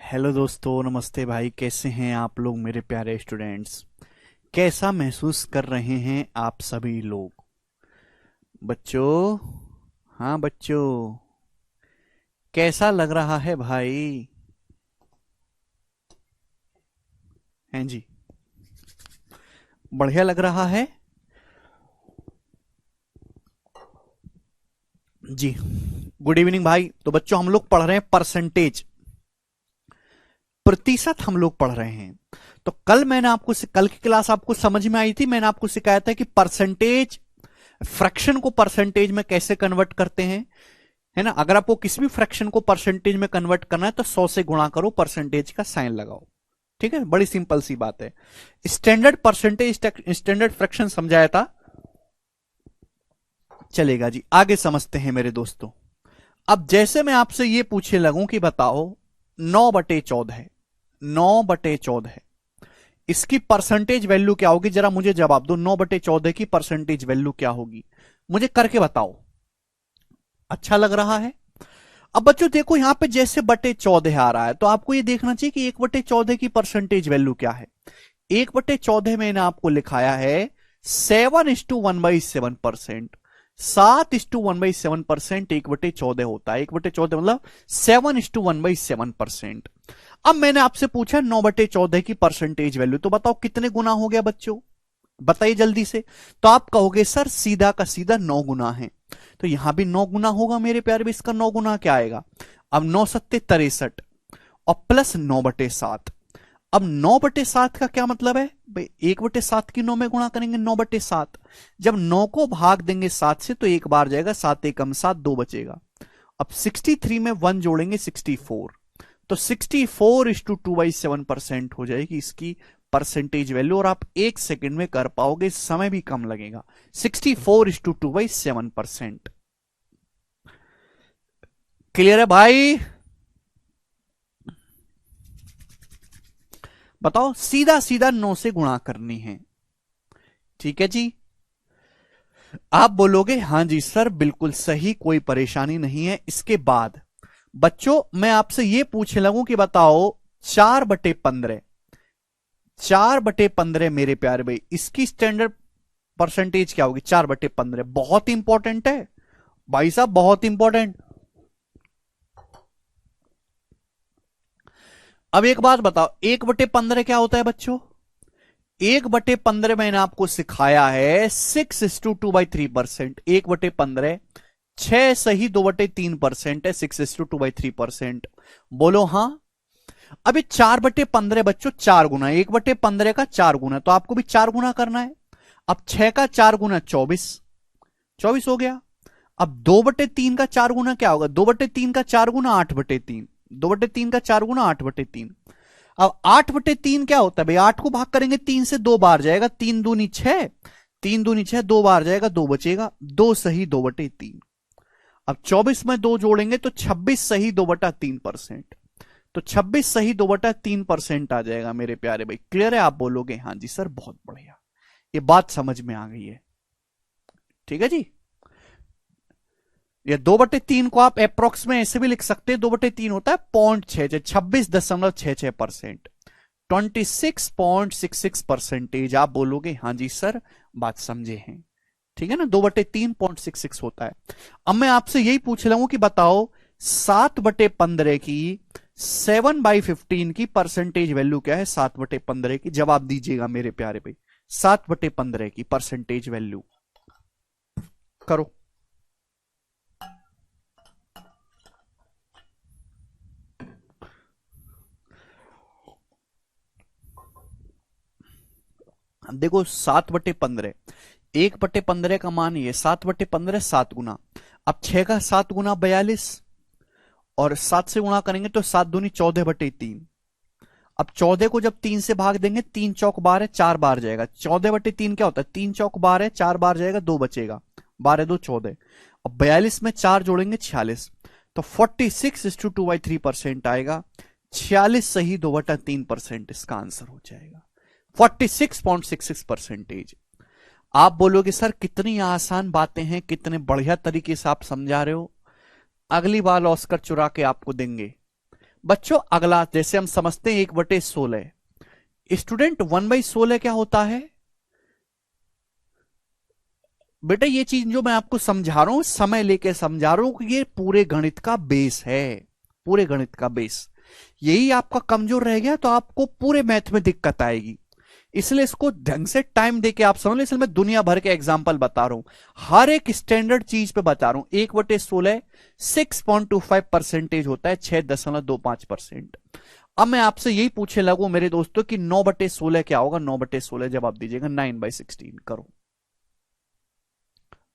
Hello दोस्तों, नमस्ते भाई। कैसे हैं आप लोग मेरे प्यारे स्टूडेंट्स? कैसा महसूस कर रहे हैं आप सभी लोग? बच्चों, हाँ बच्चों, कैसा लग रहा है भाई? हैं जी? बढ़िया लग रहा है जी। गुड इवनिंग भाई। तो बच्चों, हम लोग पढ़ रहे हैं परसेंटेज, प्रतिशत हम लोग पढ़ रहे हैं। तो कल मैंने आपको कल की क्लास आपको समझ में आई थी। मैंने आपको सिखाया था कि परसेंटेज, फ्रैक्शन को परसेंटेज में कैसे कन्वर्ट करते हैं, है ना। अगर आपको किसी भी फ्रैक्शन को परसेंटेज में कन्वर्ट करना है तो 100 से गुणा करो, परसेंटेज का साइन लगाओ। ठीक है, बड़ी सिंपल सी बात है। स्टैंडर्ड परसेंटेज, स्टैंडर्ड फ्रैक्शन समझाया था, चलेगा जी। आगे समझते हैं मेरे दोस्तों। अब जैसे मैं आपसे ये पूछे लगूं कि बताओ 9/14, 9/14 इसकी परसेंटेज वैल्यू क्या होगी, जरा मुझे जवाब दो। 9/14 की परसेंटेज वैल्यू क्या होगी, मुझे करके बताओ। अच्छा लग रहा है? अब बच्चों देखो, यहां पे जैसे बटे 14 आ रहा है तो आपको ये देखना चाहिए कि 1/14 की परसेंटेज वैल्यू क्या है। 1/14 मैंने आपको लिखाया है 7:1/7%। 7:1/7% 1/14 होता है। 1/14 मतलब 7:1/7%। अब मैंने आपसे पूछा 9/14 की परसेंटेज वैल्यू, तो बताओ कितने गुना हो गया बच्चों, बताइए जल्दी से। तो आप कहोगे सर सीधा का सीधा 9 गुना है। तो यहां भी 9 गुना होगा मेरे प्यारे भी। इसका 9 गुना क्या आएगा? अब 9×7=63 और प्लस 9/7। अब 9/7 का क्या मतलब है भाई? 1/7 की 9 में गुणा करेंगे 9/7। जब 9 को भाग देंगे 7 से तो एक बार जाएगा, 7 एकम 7, 2 बचेगा। अब 63 में 1 जोड़ेंगे 64, तो 64:2/7% हो जाएगी इसकी परसेंटेज वैल्यू। और आप 1 सेकंड में कर पाओगे, समय भी कम लगेगा। 64:2/7%। क्लियर है भाई? बताओ, सीधा सीधा 9 से गुणा करनी है। ठीक है जी। आप बोलोगे हाँ जी सर, बिल्कुल सही, कोई परेशानी नहीं है। इसके बाद बच्चों मैं आपसे यह पूछने लगूं कि बताओ 4/15, 4/15 मेरे प्यारे भाई, इसकी स्टैंडर्ड परसेंटेज क्या होगी? 4/15 बहुत इंपॉर्टेंट है भाई साहब, बहुत इंपॉर्टेंट। अब एक बात बताओ, 1/15 क्या होता है बच्चों? 1/15 मैंने आपको सिखाया है 6:2/3%। 1/15 6 सही 2/3% है, 6:2/3%। बोलो हाँ। अभी 4/15 बच्चों 4 गुना, 1/15 का 4 गुना, तो आपको भी 4 गुना करना है। अब 6 का 4 गुना 24, 24 हो गया। अब 2/3 का 4 गुना क्या होगा? 2/3 का 4 गुना 8/3, 2/3 का 4 गुना 8/3। अब 8/3 क्या होता है भाई? 8 को भाग करेंगे 3 से, 2 बार जाएगा, 3 दूनी 6, 3 दूनी 6, 2 बार जाएगा, 2 बचेगा, 2 सही 2/3। अब 24 में 2 जोड़ेंगे तो 26 सही 2/3%। तो 26 सही 2/3% आ जाएगा मेरे प्यारे भाई। क्लियर है? आप बोलोगे हाँ जी सर, बहुत बढ़िया, ये बात समझ में आ गई है। ठीक है जी। ये 2/3 को आप अप्रोक्स में ऐसे भी लिख सकते हैं, 2/3 होता है 0.66, 26.66%, 26.66%। आप बोलोगे हाँ जी सर, बात समझे हैं। ठीक है ना, 2/3 0.66 होता है। अब मैं आपसे यही पूछ रहा हूं कि बताओ 7/15 की, 7/15 की परसेंटेज वैल्यू क्या है? 7/15 की जवाब दीजिएगा मेरे प्यारे भाई। 7/15 की परसेंटेज वैल्यू करो। देखो 7/15, 1/15 का मान ये 7/15, 7 गुना। अब 6 का 7 गुना 42, और 7 से गुणा करेंगे तो 7 दूनी 14/3। अब 14 को जब 3 से भाग देंगे, 3 चौक 12, 4 बार जाएगा। 14/3 क्या होता है? 3 चौक 12, 4 बार जाएगा, 2 बचेगा, 12 2 14। अब 42 में 4 जोड़ेंगे 46, तो 46:2/3% आएगा। 46 सही 2/3% इसका आंसर हो जाएगा, 46.66%। आप बोलोगे सर कितनी आसान बातें हैं, कितने बढ़िया तरीके से आप समझा रहे हो, अगली बार ऑस्कर चुरा के आपको देंगे। बच्चों अगला जैसे हम समझते हैं 1/16। स्टूडेंट 1/16 क्या होता है बेटा? ये चीज जो मैं आपको समझा रहा हूं, समय लेके समझा रहा हूं कि ये पूरे गणित का बेस है, पूरे गणित का बेस। यही आपका कमजोर रह गया तो आपको पूरे मैथ में दिक्कत आएगी। इसलिए इसको ढंग से टाइम देके आप समझ लो। इसलिए मैं दुनिया भर के एग्जाम्पल बता रहा हूं, हर एक स्टैंडर्ड चीज पे बता रहा हूं। 1/16 6.25% होता है, 6.25%। अब मैं आपसे यही पूछने लगू मेरे दोस्तों कि 9/16 क्या होगा? 9/16 जवाब दीजिएगा। 9/16 करो।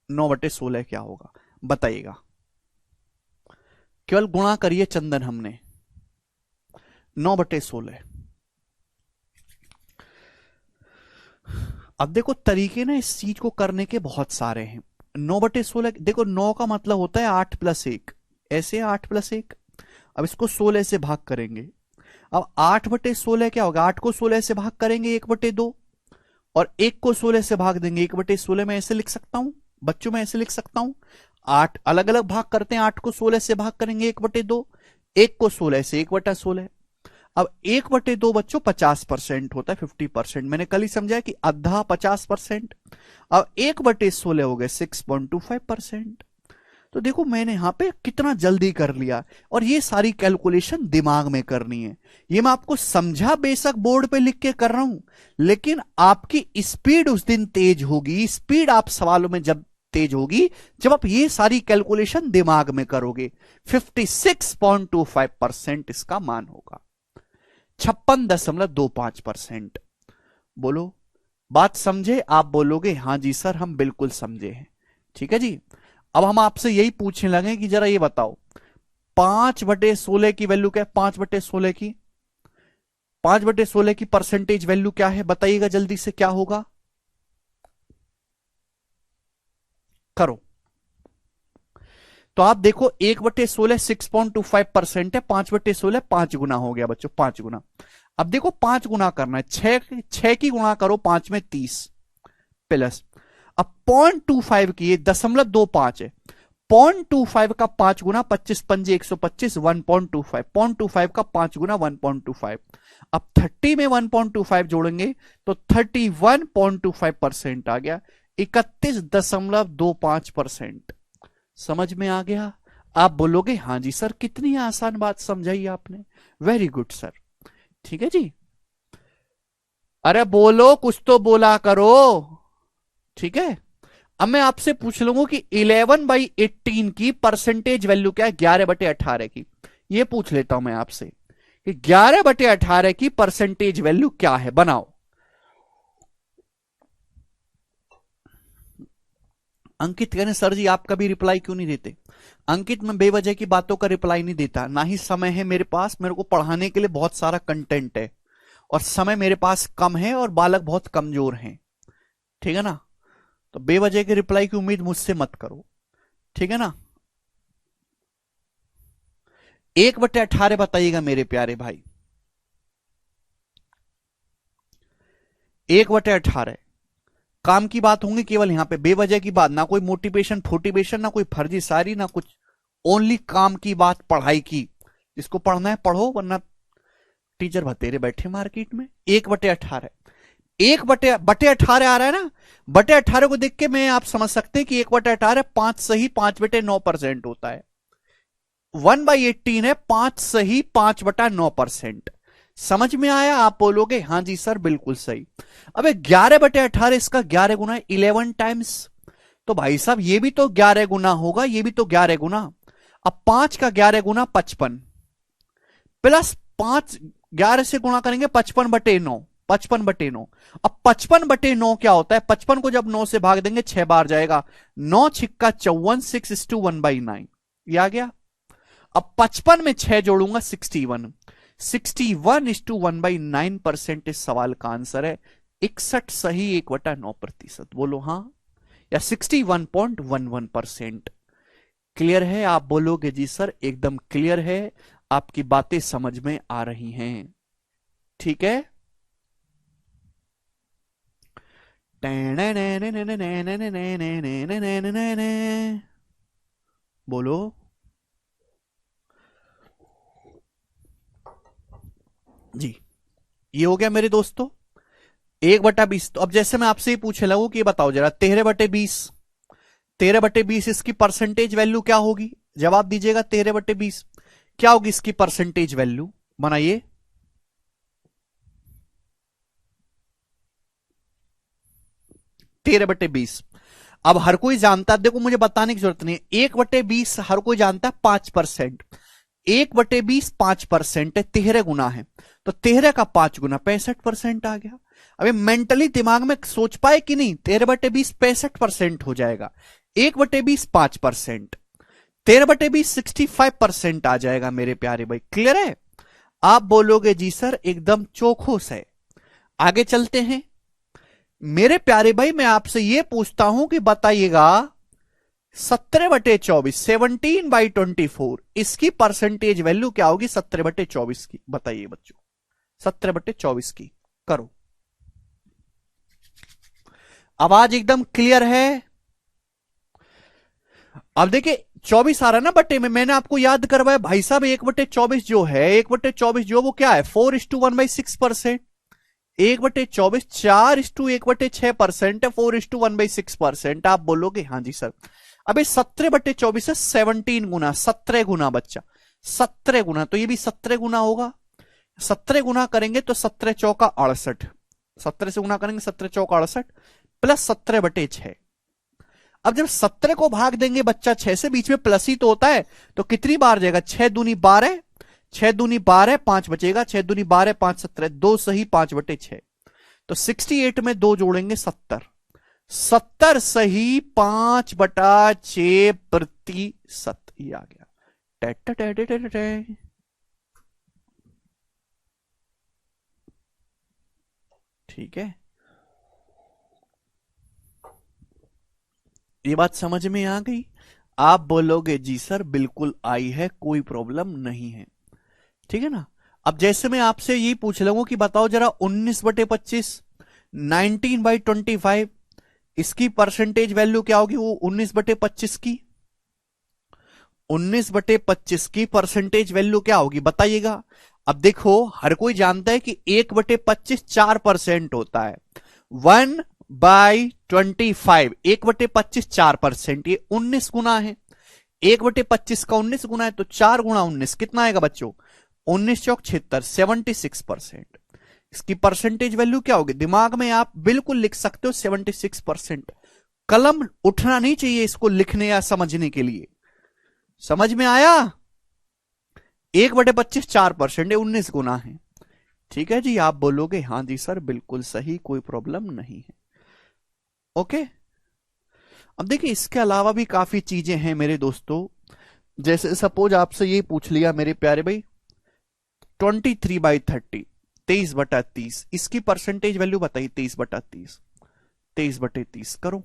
9/16 क्या होगा बताइएगा? केवल गुणा करिए चंदन हमने। 9/16। अब देखो तरीके ना इस चीज को करने के बहुत सारे हैं। 9/16 देखो, 9 का मतलब होता है 8+1, ऐसे 8+1। अब इसको 16 से भाग करेंगे। अब 8/16 क्या होगा? 8 को 16 से भाग करेंगे 1/2, और 1 को 16 से भाग देंगे 1/16। में ऐसे लिख सकता हूं बच्चों, में ऐसे लिख सकता हूं। 8 अलग अलग भाग करते हैं, 8 को 16 से भाग करेंगे 1/2, 1 को 16 से 1/16। अब 1/2 बच्चों 50% होता है, 50%। मैंने कल ही समझा कि आधा 50%। अब 1/16 हो गए 6.25%। तो देखो मैंने यहां पे कितना जल्दी कर लिया। और ये सारी कैलकुलेशन दिमाग में करनी है। ये मैं आपको समझा बेशक बोर्ड पे लिख के कर रहा हूं, लेकिन आपकी स्पीड उस दिन तेज होगी। स्पीड आप सवालों में जब तेज होगी जब आप ये सारी कैलकुलेशन दिमाग में करोगे। 56.25% इसका मान होगा। 56.25%। बोलो बात समझे? आप बोलोगे हां जी सर हम बिल्कुल समझे हैं। ठीक है जी। अब हम आपसे यही पूछने लगे कि जरा ये बताओ 5/16 की वैल्यू क्या है? 5/16 की 5/16 की परसेंटेज वैल्यू क्या है बताइएगा जल्दी से, क्या होगा? करो। तो आप देखो 1/16 6.25% है, 5/16 5 गुना हो गया बच्चों, 5 गुना। अब देखो 5 गुना करना है, 6 की गुणा करो 5 में 30 प्लस। अब 0.25 की ये 0.25 है, 0.25 का 5 गुना 25 पंजे 125, 1.25, 0.25 का 5 गुना 1.25। अब 30 में 1.25 जोड़ेंगे तो 31.25% आ गया, 31.25%। समझ में आ गया? आप बोलोगे हां जी सर कितनी आसान बात समझाई आपने, वेरी गुड सर। ठीक है जी। अरे बोलो, कुछ तो बोला करो। ठीक है। अब मैं आपसे पूछ लूंगा कि 11/18 की परसेंटेज वैल्यू क्या है? 11/18 की। ये पूछ लेता हूं मैं आपसे कि 11/18 की परसेंटेज वैल्यू क्या है, बनाओ। अंकित कहने सर जी आप कभी रिप्लाई क्यों नहीं देते? अंकित मैं बेवजह की बातों का रिप्लाई नहीं देता, ना ही समय है मेरे पास। मेरे को पढ़ाने के लिए बहुत सारा कंटेंट है और समय मेरे पास कम है और बालक बहुत कमजोर हैं। ठीक है ना? तो बेवजह के रिप्लाई की उम्मीद मुझसे मत करो। ठीक है ना? 1/18 बताइएगा मेरे प्यारे भाई। 1/18 काम की बात होंगी केवल यहां पे, बेवजह की बात ना, कोई मोटिवेशन फोटिवेशन ना, कोई फर्जी सारी ना कुछ। ओनली काम की बात, पढ़ाई की। जिसको पढ़ना है पढ़ो, वरना टीचर भतेरे बैठे मार्केट में। 1/18 1/18 आ रहा है ना? 18 को देख के मैं आप समझ सकते हैं कि 1/18 5 सही 5/9% होता है। 1/18 है 5 सही 5/9%। समझ में आया? आप बोलोगे हां जी सर बिल्कुल सही। अब 11/18 इसका 11 गुना है, 11 टाइम्स। तो भाई साहब ये भी तो 11 गुना होगा, ये भी तो 11 गुना। अब 5 का 11 गुना 55 प्लस 5, 11 से गुणा करेंगे 55/9, 55/9। अब 55/9 क्या होता है? 55 को जब 9 से भाग देंगे 6 बार जाएगा, 9 छिक्का 54, 6:1/9। ये आ गया। अब 55 में 6 जोड़ूंगा 61, 61:1/9% इस सवाल का आंसर है। 61 सही 1/9%। बोलो हां या 61.11%। क्लियर है? आप बोलोगे जी सर एकदम क्लियर है, आपकी बातें समझ में आ रही हैं। ठीक है। बोलो ये हो गया मेरे दोस्तों 1/20। तो अब जैसे मैं आपसे ही पूछने लगूं कि ये बताओ जरा 13/20, 13/20 इसकी परसेंटेज वैल्यू क्या होगी? जवाब दीजिएगा 13/20 क्या होगी इसकी परसेंटेज वैल्यू? बनाइए। 13/20। अब हर कोई जानता है, देखो मुझे बताने की जरूरत नहीं है, 1/20 हर कोई जानता है 5%। 1/20 5% है, 13 गुना है, तो 13 का 5 गुना 65% आ गया। अभी मेंटली दिमाग में सोच पाए कि नहीं, 13/20 65% हो जाएगा, 1/20 5%, 13/20 65% आ जाएगा मेरे प्यारे भाई। क्लियर है? आप बोलोगे जी सर एकदम चौखोस है। आगे चलते हैं मेरे प्यारे भाई, मैं आपसे यह पूछता हूं कि बताइएगा 17/24 17/24 इसकी परसेंटेज वैल्यू क्या होगी 17/24 की? बताइए बच्चों 17/24 की। करो, आवाज एकदम क्लियर है? अब देखिए 24 आ रहा है ना बट्टे में, मैंने आपको याद करवाया भाई साहब 1/24 जो है, 1/24 जो वो क्या है 4:1/6%। 1/24 4:1/6% है, 4:1/6%। आप बोलोगे हाँ जी सर। अबे 17/24 है 17 गुना, 17 गुना बच्चा, 17 गुना, तो ये भी 17 गुना होगा। 17 गुना करेंगे तो 17 चौका 68, 17 से गुना करेंगे 17 चौका 68 प्लस 17/6। अब जब 17 को भाग देंगे बच्चा 6 से, बीच में प्लस ही तो होता है, तो कितनी बार जाएगा? 6 दूनी 12, 6 दूनी 12, 5 बचेगा, 6 दूनी 12, 5 17, 2 सही 5/6, तो 68 में 2 जोड़ेंगे 70, 70 सही 5/6%। ये आ गया। ठीक है, ये बात समझ में आ गई? आप बोलोगे जी सर बिल्कुल आई है, कोई प्रॉब्लम नहीं है। ठीक है ना? अब जैसे मैं आपसे यही पूछ लूंगा कि बताओ जरा 19/25 19/25 इसकी परसेंटेज वैल्यू क्या होगी? वो 19/25 की, 19/25 की परसेंटेज वैल्यू क्या होगी बताइएगा। अब देखो हर कोई जानता है कि 1/25 4% होता है, 1/25 1/25 4%, ये 19 गुना है। 1/25 का 19 गुना है तो 4 गुना 19 कितना आएगा बच्चों? 19 चौक 76, 76%। इसकी परसेंटेज वैल्यू क्या होगी? दिमाग में आप बिल्कुल लिख सकते हो 76%। कलम उठना नहीं चाहिए इसको लिखने या समझने के लिए। समझ में आया? 1/25 4% 19 गुना है। ठीक है जी, आप बोलोगे हाँ जी सर बिल्कुल सही, कोई प्रॉब्लम नहीं है। ओके, अब देखिए इसके अलावा भी काफी चीजें हैं मेरे दोस्तों। जैसे सपोज आपसे ये पूछ लिया मेरे प्यारे भाई 23/30 23/30 इसकी परसेंटेज वैल्यू बताइए। 23/30 23/30 करो।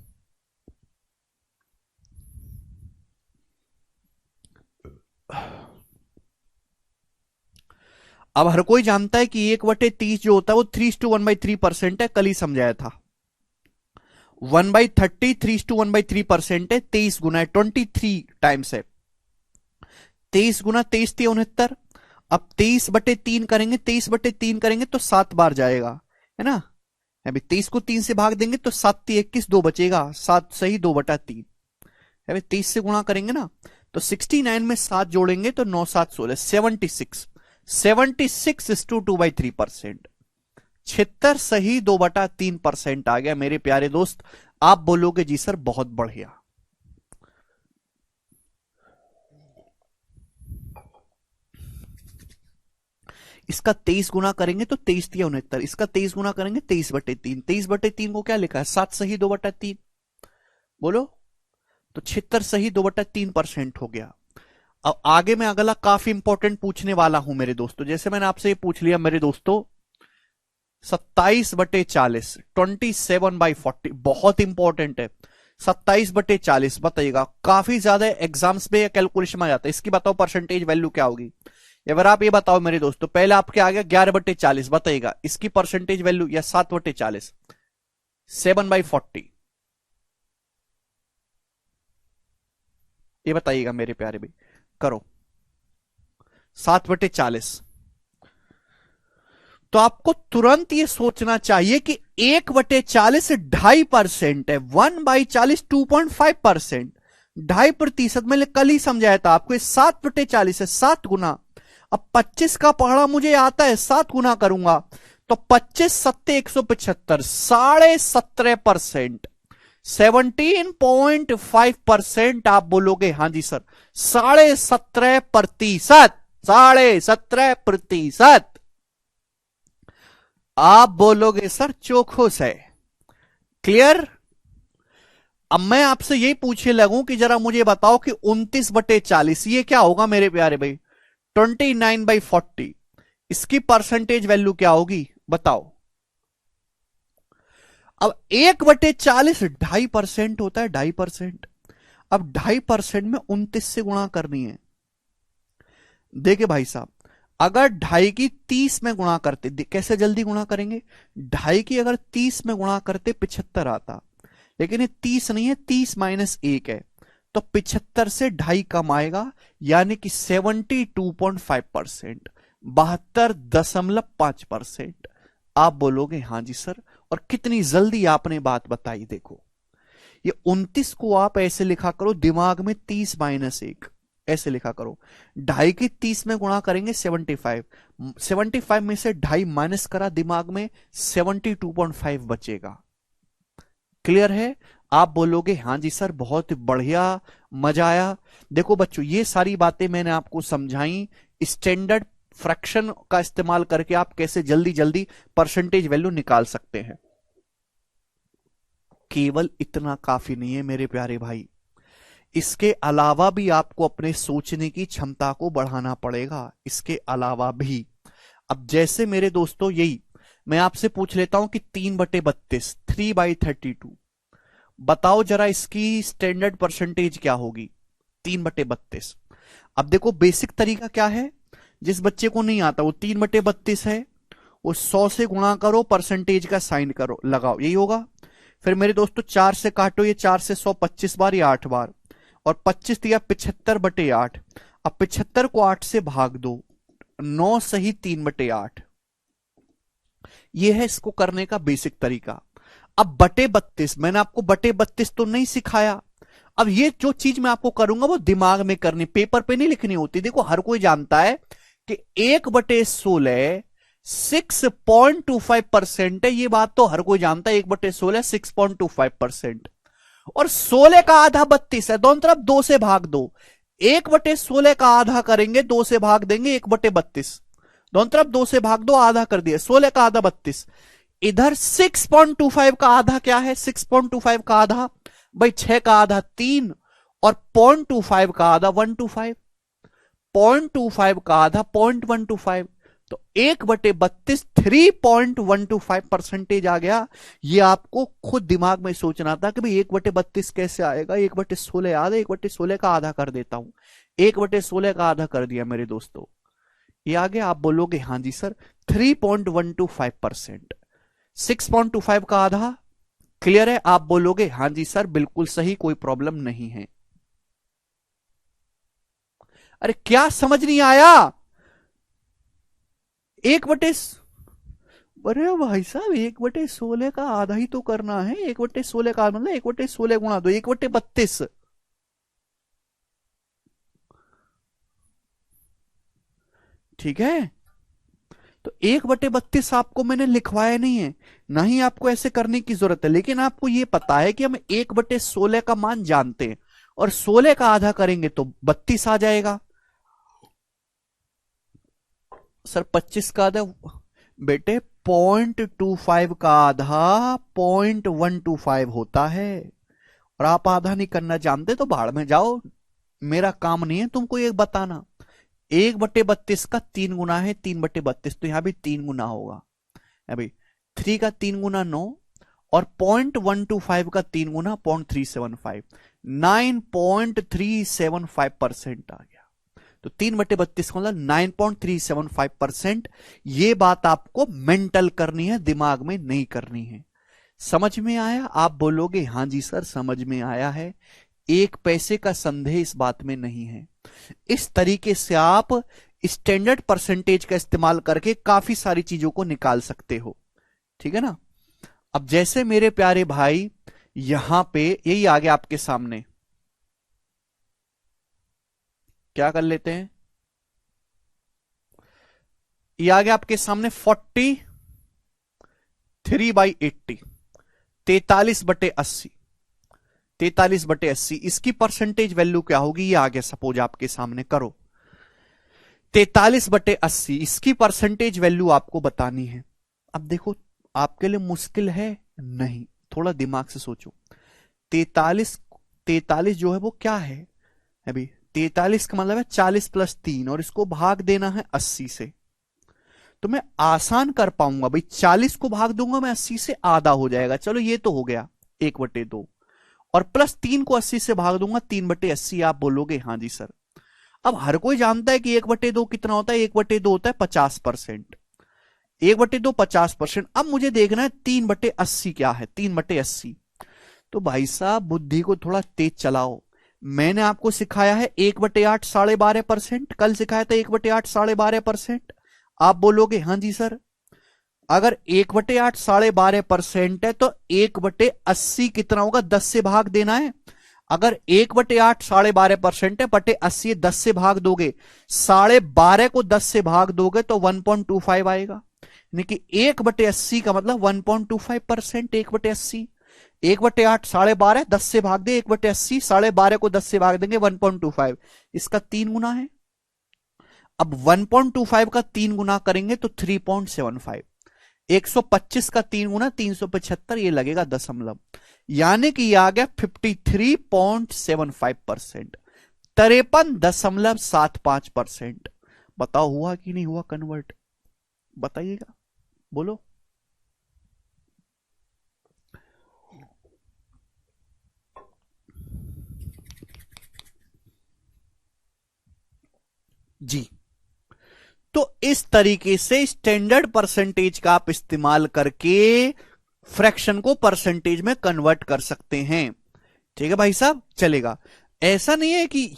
अब हर कोई जानता है कि 1/30 जो होता है वो 3:1/3% है, कल ही समझाया था। 1/30 3:1/3% है, 23 गुना है, 23 टाइम्स है। 23 गुना 23 थी 69। अब 23/3 करेंगे, 23/3 करेंगे तो 7 बार जाएगा, है ना? अभी 23 को 3 से भाग देंगे तो 7 × 21 2 बचेगा, 7 सही 2/3। अभी 30 से गुणा करेंगे ना तो 69 में 7 जोड़ेंगे तो 9 7 16 76, 76:2/3%। 76 सही 2/3% आ गया मेरे प्यारे दोस्त। आप बोलोगे जी सर बहुत बढ़िया। इसका 23 गुना करेंगे तो 23 × 69, इसका 23 गुना करेंगे 23/3, 23/3 को क्या लिखा है 7 सही 2/3, बोलो तो 76 सही 2/3% हो गया। अब आगे मैं अगला काफी इंपॉर्टेंट पूछने वाला हूं मेरे दोस्तों। जैसे मैंने आपसे ये पूछ लिया मेरे दोस्तों 27/40 27/40 बहुत इंपॉर्टेंट है। 27/40 बताइएगा, काफी ज्यादा एग्जाम्स में कैलकुलेशन में जाता है। इसकी बताओ परसेंटेज वैल्यू क्या होगी? अगर आप ये बताओ मेरे दोस्तों, पहले आपके आ गया 11/40 बताइएगा इसकी परसेंटेज वैल्यू, या 7/40 7/40 ये बताइएगा मेरे प्यारे भाई। करो 7/40 तो आपको तुरंत ये सोचना चाहिए कि 1/40 2.5% है, 1/40 2.5%, 2.5%। मैंने कल ही समझाया था आपको, 7/40 है, 7 गुना। अब 25 का पढ़ा मुझे आता है, 7 गुना करूंगा तो 25 सत्ते 175, 17.5%, 17.5%। आप बोलोगे हाँ जी सर, 17.5%, 17.5%। आप बोलोगे सर चौखुस है। क्लियर? अब मैं आपसे यही पूछने लगूं कि जरा मुझे बताओ कि 29/40 ये क्या होगा मेरे प्यारे भाई? 29/40। इसकी परसेंटेज वैल्यू क्या होगी बताओ? अब 1/40 2.5% होता है, 2.5%। अब 2.5% में 29 से गुणा करनी है। देखिए भाई साहब, अगर 2.5 की 30 में गुणा करते, कैसे जल्दी गुणा करेंगे? 2.5 की अगर 30 में गुणा करते 75 आता, लेकिन ये 30 नहीं है, 30 - 1 है, तो 75 से 2.5 कम आएगा, यानी कि 72.5%, 72.5%। आप बोलोगे हाँ जी सर, और कितनी जल्दी आपने बात बताई। देखो ये 29 को आप ऐसे लिखा करो दिमाग में, 30 - 1 ऐसे लिखा करो। 2.5 की 30 में गुणा करेंगे 75, 75 में से 2.5 माइनस करा दिमाग में, 72.5 बचेगा। क्लियर है? आप बोलोगे हाँ जी सर, बहुत बढ़िया, मजा आया। देखो बच्चों, ये सारी बातें मैंने आपको समझाई, स्टैंडर्ड फ्रैक्शन का इस्तेमाल करके आप कैसे जल्दी जल्दी परसेंटेज वैल्यू निकाल सकते हैं। केवल इतना काफी नहीं है मेरे प्यारे भाई, इसके अलावा भी आपको अपने सोचने की क्षमता को बढ़ाना पड़ेगा। इसके अलावा भी, अब जैसे मेरे दोस्तों, यही मैं आपसे पूछ लेता हूं कि 3/32, 3/32, बताओ जरा इसकी स्टैंडर्ड परसेंटेज क्या होगी? 3/32। अब देखो बेसिक तरीका क्या है, जिस बच्चे को नहीं आता वो 3/32 है, वो 100 से गुणा करो, परसेंटेज का साइन करो, लगाओ, यही होगा। फिर मेरे दोस्तों 4 से काटो, ये 4 से 100 25 बार या 8 बार, और 25 दिया 75/8। अब 75 को 8 से भाग दो, 9 सही 3/8। ये है इसको करने का बेसिक तरीका। अब बटे 32, मैंने आपको बटे 32 तो नहीं सिखाया। अब ये जो चीज मैं आपको करूंगा वो दिमाग में करनी, पेपर पे नहीं लिखनी होती। देखो हर कोई जानता है कि 1/16 6.25% है, ये बात तो हर कोई जानता है। 1/16 6.25%, और 16 का आधा 32 है, दोनों तरफ 2 से भाग दो। 1/16 का आधा करेंगे, 2 से भाग देंगे, 1/32, दोनों तरफ 2 से भाग दो, आधा कर दिया। 16 का आधा 32। इधर 6.25 का आधा क्या है? 6.25 का आधा भाई 6 का आधा 3, और 0.25 का आधा 125, 0.25 का आधा 0.125, तो 1/32 3.125% आ गया। ये आपको खुद दिमाग में सोचना था कि भाई 1/32 कैसे आएगा, 1/16 याद है, 1/16 का आधा कर देता हूं, 1/16 का आधा कर दिया मेरे दोस्तों, ये आ गया। आप बोलोगे हाँ जी सर, 3.125%, 6.25 का आधा। क्लियर है? आप बोलोगे हाँ जी सर बिल्कुल सही, कोई प्रॉब्लम नहीं है। अरे क्या समझ नहीं आया? 1/, अरे भाई साहब 1/16 का आधा ही तो करना है। 1/16 का मतलब 1/16 गुणा 2, 1/32। ठीक है, तो 1/32 आपको मैंने लिखवाया नहीं है, ना ही आपको ऐसे करने की जरूरत है, लेकिन आपको यह पता है कि हम 1/16 का मान जानते हैं, और 16 का आधा करेंगे तो 32 आ जाएगा। सर 25 का आधा बेटे 0.25 का आधा 0.125 होता है, और आप आधा नहीं करना जानते तो भाड़ में जाओ, मेरा काम नहीं है तुमको ये बताना। 1/32 का 3 गुना है 3/32, तो यहां भी 3 गुना होगा अभी। 3 का 3 गुना 9, और 0.125 का 3 गुना 0.375, 9.375% आ गया। तो 3/32 का मतलब 9.375%। ये बात आपको मेंटल करनी है, दिमाग में नहीं करनी है। समझ में आया? आप बोलोगे हाँ जी सर समझ में आया है, 1 पैसे का संदेह इस बात में नहीं है। इस तरीके से आप स्टैंडर्ड परसेंटेज का इस्तेमाल करके काफी सारी चीजों को निकाल सकते हो, ठीक है ना। अब जैसे मेरे प्यारे भाई यहां पे यही आ गया आपके सामने, क्या कर लेते हैं, ये आ गया आपके सामने 43/80, 43/80, 43/80, इसकी परसेंटेज वैल्यू क्या होगी, ये आ गया सपोज आपके सामने, करो 43/80, इसकी परसेंटेज वैल्यू आपको बतानी है। अब देखो आपके लिए मुश्किल है नहीं, थोड़ा दिमाग से सोचो। 43 43 जो है वो क्या है अभी, 43 का मतलब है 40 + 3 और इसको भाग देना है 80 से, तो मैं आसान कर पाऊंगा भाई, 40 को भाग दूंगा मैं 80 से, आधा हो जाएगा, चलो ये तो हो गया 1/2, और +3 को 80 से भाग दूंगा 3/80, आप बोलोगे हाँ जी सर। अब हर कोई जानता है कि 1/2 कितना होता है, 1/2 होता है 50%, 1/2 50%। अब मुझे देखना है 3/80 क्या है, 3/80। तो भाई साहब बुद्धि को थोड़ा तेज चलाओ, मैंने आपको सिखाया है 1/8 12.5%, कल सिखाया था 1/8 12.5%, आप बोलोगे हाँ जी सर। अगर 1/8 12.5% है तो 1/80 कितना होगा, 10 से भाग देना है। अगर 1/8 12.5% है, बटे 80 10 से भाग दोगे, 12.5 को 10 से भाग दोगे तो 1.25 आएगा, यानी कि 1/80 का मतलब 1.25%, 1/80, 1/8 12.5 10 से भाग दे, 1/80 12.5 को 10 से भाग देंगे 1.25, इसका 3 गुना है। अब 1.25 का 3 गुना करेंगे तो 3.75, 125 का 3 गुना 375, ये लगेगा दशमलव, यानी कि यह आ गया 53.75%, 53.75%। बताओ हुआ कि नहीं हुआ कन्वर्ट, बताइएगा, बोलो। जी, तो इस तरीके से स्टैंडर्ड परसेंटेज का आप इस्तेमाल करके फ्रैक्शन को परसेंटेज में कन्वर्ट कर सकते हैं, ठीक है भाई साहब, चलेगा। ऐसा नहीं है कि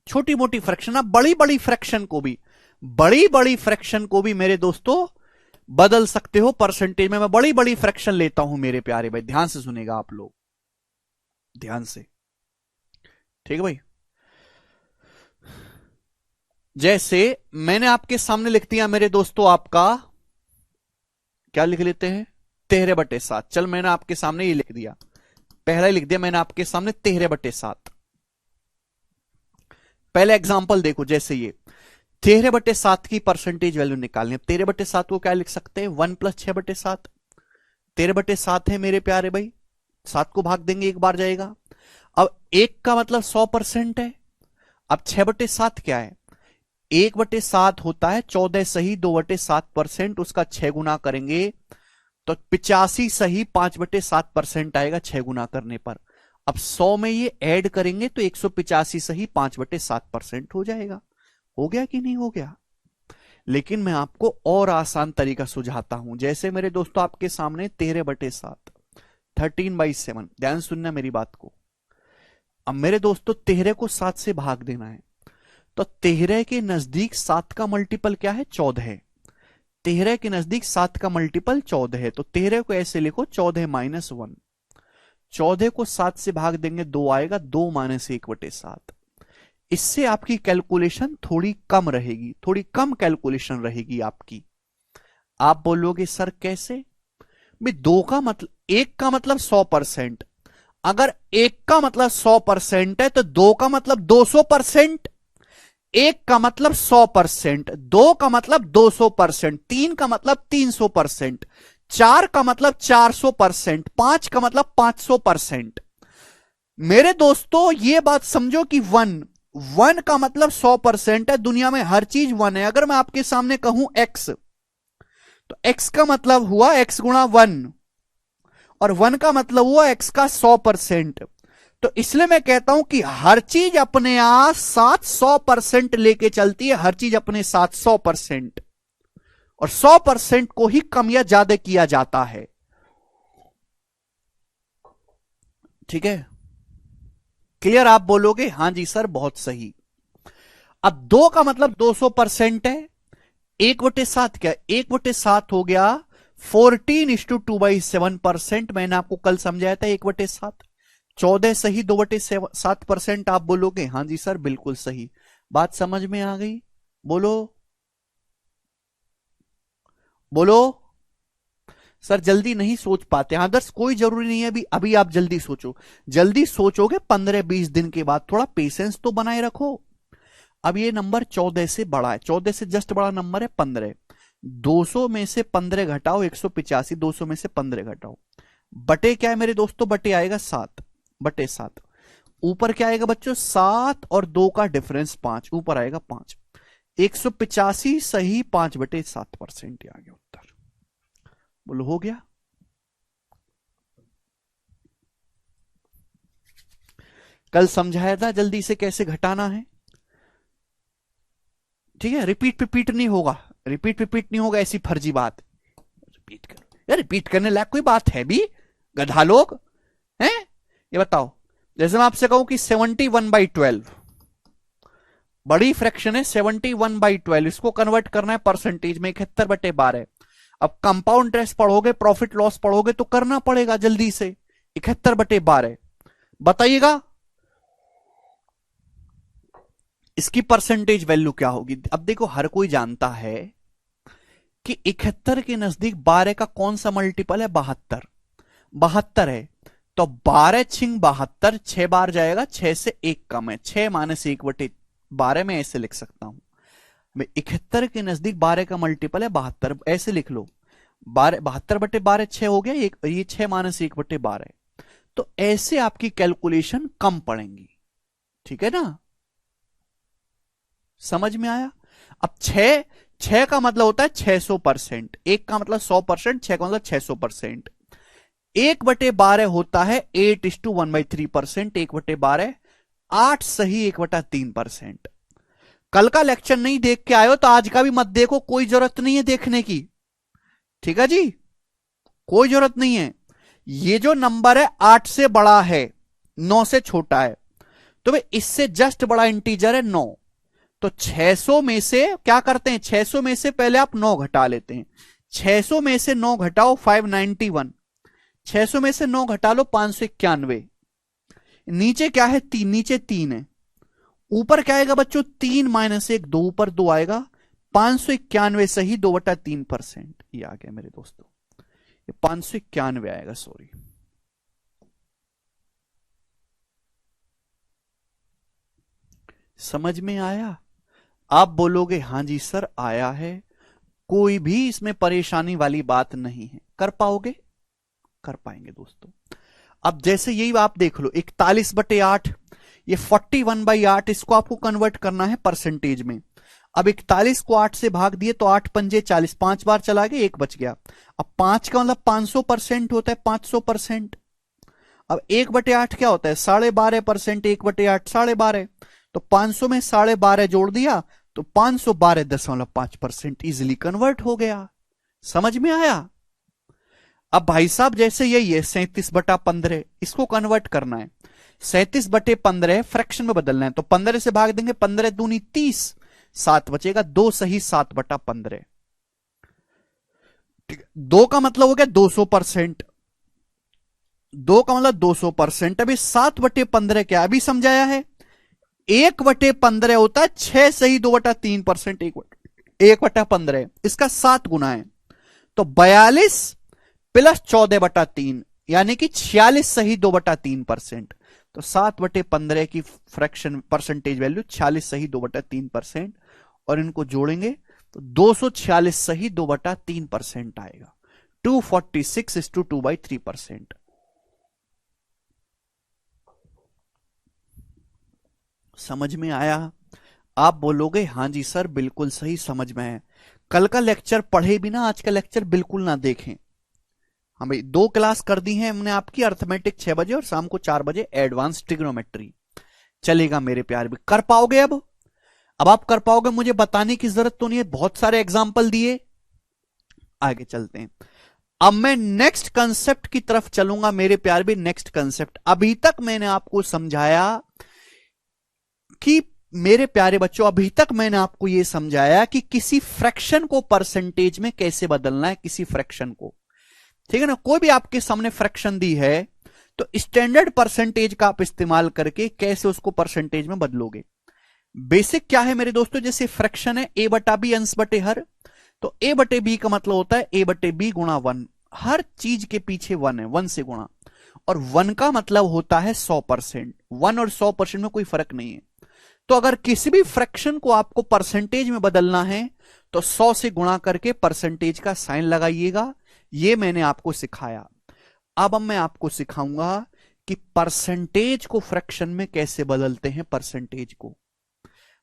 छोटी मोटी फ्रैक्शन, आप बड़ी बड़ी फ्रैक्शन को भी, बड़ी बड़ी फ्रैक्शन को भी मेरे दोस्तों बदल सकते हो परसेंटेज में। मैं बड़ी बड़ी फ्रैक्शन लेता हूं मेरे प्यारे भाई, ध्यान से सुनेगा आप लोग, ध्यान से, ठीक है भाई। जैसे मैंने आपके सामने लिख दिया मेरे दोस्तों, आपका क्या लिख लेते हैं, 13/7, चल मैंने आपके सामने ये लिख दिया, पहला ही लिख दिया मैंने आपके सामने 13/7। पहले एग्जांपल देखो, जैसे ये 13/7 की परसेंटेज वैल्यू निकालनी है। 13/7 को क्या लिख सकते हैं, 1 + 6/7, 13/7 है मेरे प्यारे भाई, 7 को भाग देंगे एक बार जाएगा। अब 1 का मतलब 100% है, अब 6/7 क्या है, 1/7 होता है 14 सही 2/7%, उसका 6 गुना करेंगे तो 85 सही 5/7% आएगा 6 गुना करने पर। अब 100 में ये ऐड करेंगे तो 185 सही 5/7% हो जाएगा। हो गया कि नहीं हो गया। लेकिन मैं आपको और आसान तरीका सुझाता हूं, जैसे मेरे दोस्तों आपके सामने 13/7, 13/7, ध्यान सुनना मेरी बात को। अब मेरे दोस्तों 13 को 7 से भाग देना है, तो 13 के नजदीक 7 का मल्टीपल क्या है, 14 है। 13 के नजदीक 7 का मल्टीपल 14 है, तो 13 को ऐसे लिखो 14 - 1, 14 को 7 से भाग देंगे 2 आएगा, 2 - 1/7। इससे आपकी कैलकुलेशन थोड़ी कम रहेगी, थोड़ी कम कैलकुलेशन रहेगी आपकी। आप बोलोगे सर कैसे भाई, 2 का मतलब, 1 का मतलब 100%, अगर 1 का मतलब 100% है तो 2 का मतलब 200%, 1 का मतलब 100%, 2 का मतलब 200%, 3 का मतलब 300%, 4 का मतलब 400%, 5 का मतलब 500%। मेरे दोस्तों ये बात समझो कि 1 का मतलब 100% है, दुनिया में हर चीज 1 है। अगर मैं आपके सामने कहूं x, तो x का मतलब हुआ x गुणा 1, और 1 का मतलब हुआ x का 100%। तो इसलिए मैं कहता हूं कि हर चीज अपने आप 700% लेके चलती है, हर चीज अपने 700%, और 100% को ही कम या ज्यादा किया जाता है, ठीक है। क्लियर, आप बोलोगे हां जी सर बहुत सही। अब 2 का मतलब 200% है। 1/7 क्या, 1/7 हो गया 14:2/7%। मैंने आपको कल समझाया था 1/7। 14 सही, 2/7%। आप बोलोगे हाँ जी सर बिल्कुल सही। बात समझ में आ गई? बोलो बोलो। सर जल्दी नहीं सोच पाते, हाँ दर्श कोई जरूरी नहीं है अभी, अभी आप जल्दी सोचो। जल्दी सोचोगे 15-20 दिन के बाद, थोड़ा पेशेंस तो बनाए रखो। अब ये नंबर 14 से बड़ा है, 14 से जस्ट बड़ा नंबर है 15। 200 में से 15 घटाओ 185, 200 में से 15 घटाओ, बटे क्या है मेरे दोस्तों, बटे आएगा 7/7। ऊपर क्या आएगा बच्चों, 7 और 2 का डिफरेंस 5, ऊपर आएगा 5। 185 सही 5/7%। आ गया उत्तर। बोलो हो गया? कल समझाया था जल्दी से कैसे घटाना है। ठीक है, रिपीट पिपीट नहीं होगा, रिपीट पिपीट नहीं होगा, ऐसी फर्जी बात। रिपीट करो यार, रिपीट करने लायक कोई बात है भी? गधा लोग हैं। ये बताओ, जैसे मैं आपसे कहूं कि 71/12 बड़ी फ्रैक्शन है, 71/12 इसको कन्वर्ट करना है परसेंटेज में, 71/12। अब कंपाउंड इंटरेस्ट पढ़ोगे, प्रॉफिट लॉस पढ़ोगे तो करना पड़ेगा जल्दी से। 71/12 बताइएगा इसकी परसेंटेज वैल्यू क्या होगी। अब देखो हर कोई जानता है कि 71 के नजदीक 12 का कौन सा मल्टीपल है, 72। 72 है तो 12×6 = 72, 6 बार जाएगा, 6 से 1 कम है, 6 - 1/12 में ऐसे लिख सकता हूं मैं। 71 के नजदीक 12 का मल्टीपल है 72, ऐसे लिख लो। 72/12 6 हो गया, ये 6 - 1/12। तो ऐसे आपकी कैलकुलेशन कम पड़ेंगी, ठीक है ना? समझ में आया? अब 6 का मतलब होता है 600%, 1 का मतलब 100%, 6 का मतलब 600%। 1/12 होता है 8:1/3%। 1/12 8 सही 1/3%। कल का लेक्चर नहीं देख के आयो तो आज का भी मत देखो, कोई जरूरत नहीं है देखने की, ठीक है जी? कोई जरूरत नहीं है। ये जो नंबर है 8 से बड़ा है, 9 से छोटा है, तो भाई इससे जस्ट बड़ा इंटीजर है 9। तो 600 में से क्या करते हैं, 600 में से पहले आप 9 घटा लेते हैं। 600 में से 9 घटाओ 591, 600 में से 9 घटा लो 591। नीचे क्या है, 3, नीचे 3 है। ऊपर क्या आएगा बच्चों, 3 - 1 2, ऊपर 2 आएगा। 591 सही 2/3%। ये आ गया मेरे दोस्तों, ये 591 आएगा, सॉरी। समझ में आया? आप बोलोगे हाँ जी सर आया है, कोई भी इसमें परेशानी वाली बात नहीं है। कर पाओगे? कर पाएंगे दोस्तों। अब जैसे यही आप देख लो, 41/8, ये 41/8, इसको आपको कन्वर्ट करना है परसेंटेज में। अब 41 को 8 से भाग दिए तो 8 पंजे 40, 5 बार चला गया, 1 बच गया। अब 5 का मतलब 500% होता है, 500%। अब 1/8 क्या होता है, 12.5%। 1/8 12.5, तो 500 में 12.5 जोड़ दिया तो 512.5% इजिली कन्वर्ट हो गया। समझ में आया? अब भाई साहब जैसे यही है 37/15, इसको कन्वर्ट करना है। 37/15 फ्रैक्शन में बदलना है, तो 15 से भाग देंगे, 15 दूनी 30, 7 बचेगा, 2 सही 7/15। 2 का मतलब हो गया 200%, 2 का मतलब 200%। अभी 7/15 क्या अभी समझाया है, 1/15 होता है 6 सही 2/3%। 1/15 इसका 7 गुना है, तो 42 + 14/3 यानी कि 46 सही 2/3%। तो 7/15 की फ्रैक्शन परसेंटेज वैल्यू 46 सही 2/3%, और इनको जोड़ेंगे तो 246 सही 2/3% आएगा। 246:2/3%। समझ में आया? आप बोलोगे हाँ जी सर बिल्कुल सही समझ में है। कल का लेक्चर पढ़े बिना आज का लेक्चर बिल्कुल ना देखें। हाँ भाई, 2 क्लास कर दी है हमने आपकी, अर्थमेटिक 6 बजे और शाम को 4 बजे एडवांस ट्रिग्नोमेट्री चलेगा मेरे प्यार भी। कर पाओगे? अब आप कर पाओगे, मुझे बताने की जरूरत तो नहीं है, बहुत सारे एग्जाम्पल दिए। आगे चलते हैं। अब मैं नेक्स्ट कंसेप्ट की तरफ चलूंगा मेरे प्यार भी। नेक्स्ट कंसेप्ट, अभी तक मैंने आपको समझाया कि मेरे प्यारे बच्चों, अभी तक मैंने आपको यह समझाया कि किसी फ्रैक्शन को परसेंटेज में कैसे बदलना है, किसी फ्रैक्शन को, ठीक है ना। कोई भी आपके सामने फ्रैक्शन दी है तो स्टैंडर्ड परसेंटेज का आप इस्तेमाल करके कैसे उसको परसेंटेज में बदलोगे। बेसिक क्या है मेरे दोस्तों, जैसे फ्रैक्शन है ए बटा बी अंश बटे हर, तो ए बटे बी का मतलब होता है ए बटे बी गुणा 1, हर चीज के पीछे 1 है, 1 से गुणा, और 1 का मतलब होता है 100%। 1 और 100% में कोई फर्क नहीं है। तो अगर किसी भी फ्रैक्शन को आपको परसेंटेज में बदलना है तो 100 से गुणा करके परसेंटेज का साइन लगाइएगा। यह मैंने आपको सिखाया। अब मैं आपको सिखाऊंगा कि परसेंटेज को फ्रैक्शन में कैसे बदलते हैं। परसेंटेज को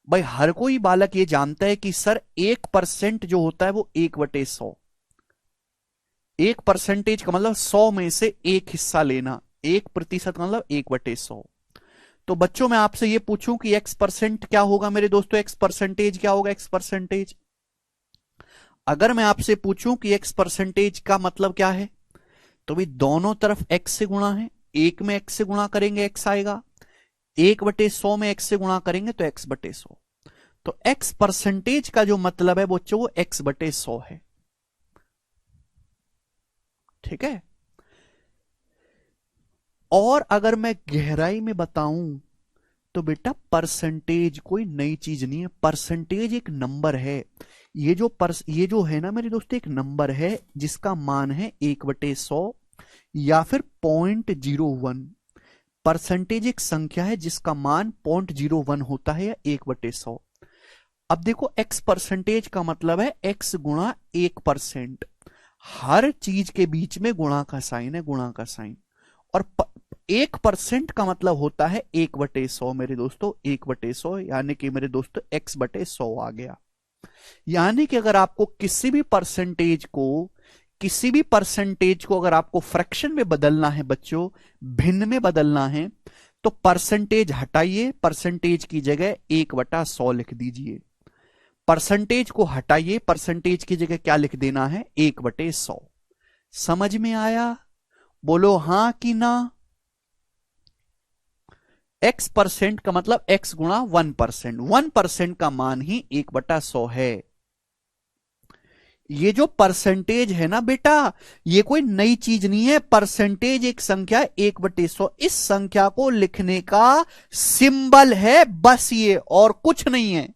भाई हर कोई बालक ये जानता है कि सर 1% जो होता है वो 1/100, 1% का मतलब 100 में से एक हिस्सा लेना, 1% का मतलब 1/100। तो बच्चों मैं आपसे ये पूछूं कि x% क्या होगा मेरे दोस्तों, x% क्या होगा, x%। अगर मैं आपसे पूछूं कि x% का मतलब क्या है, तो भी दोनों तरफ x से गुणा है, एक में x से गुणा करेंगे x आएगा, 1/100 में x से गुणा करेंगे तो x/100। तो x% का जो मतलब है बच्चों वो x/100 है, ठीक है। और अगर मैं गहराई में बताऊं तो बेटा परसेंटेज कोई नई चीज नहीं है, परसेंटेज एक नंबर है। ये जो है ना मेरे दोस्तों, एक नंबर है जिसका मान है 1/100 या फिर 0.01। परसेंटेज एक संख्या है जिसका मान 0.01 होता है या 1/100। अब देखो x% का मतलब है x गुणा 1%, हर चीज के बीच में गुणा का साइन है, गुणा का साइन। और 1% का मतलब होता है 1/100 मेरे दोस्तों, 1/100 यानी कि मेरे दोस्तों x/100 आ गया। यानी कि अगर आपको किसी भी परसेंटेज को अगर आपको फ्रैक्शन में बदलना है बच्चों, भिन्न में बदलना है, तो परसेंटेज हटाइए, परसेंटेज की जगह 1/100 लिख दीजिए। परसेंटेज को हटाइए, परसेंटेज की जगह क्या लिख देना है, 1/100। समझ में आया? बोलो हां कि ना। x% का मतलब x गुणा 1%, 1% का मान ही 1/100 है। ये जो परसेंटेज है ना बेटा, ये कोई नई चीज नहीं है। परसेंटेज एक संख्या 1/100, इस संख्या को लिखने का सिंबल है बस, ये और कुछ नहीं है।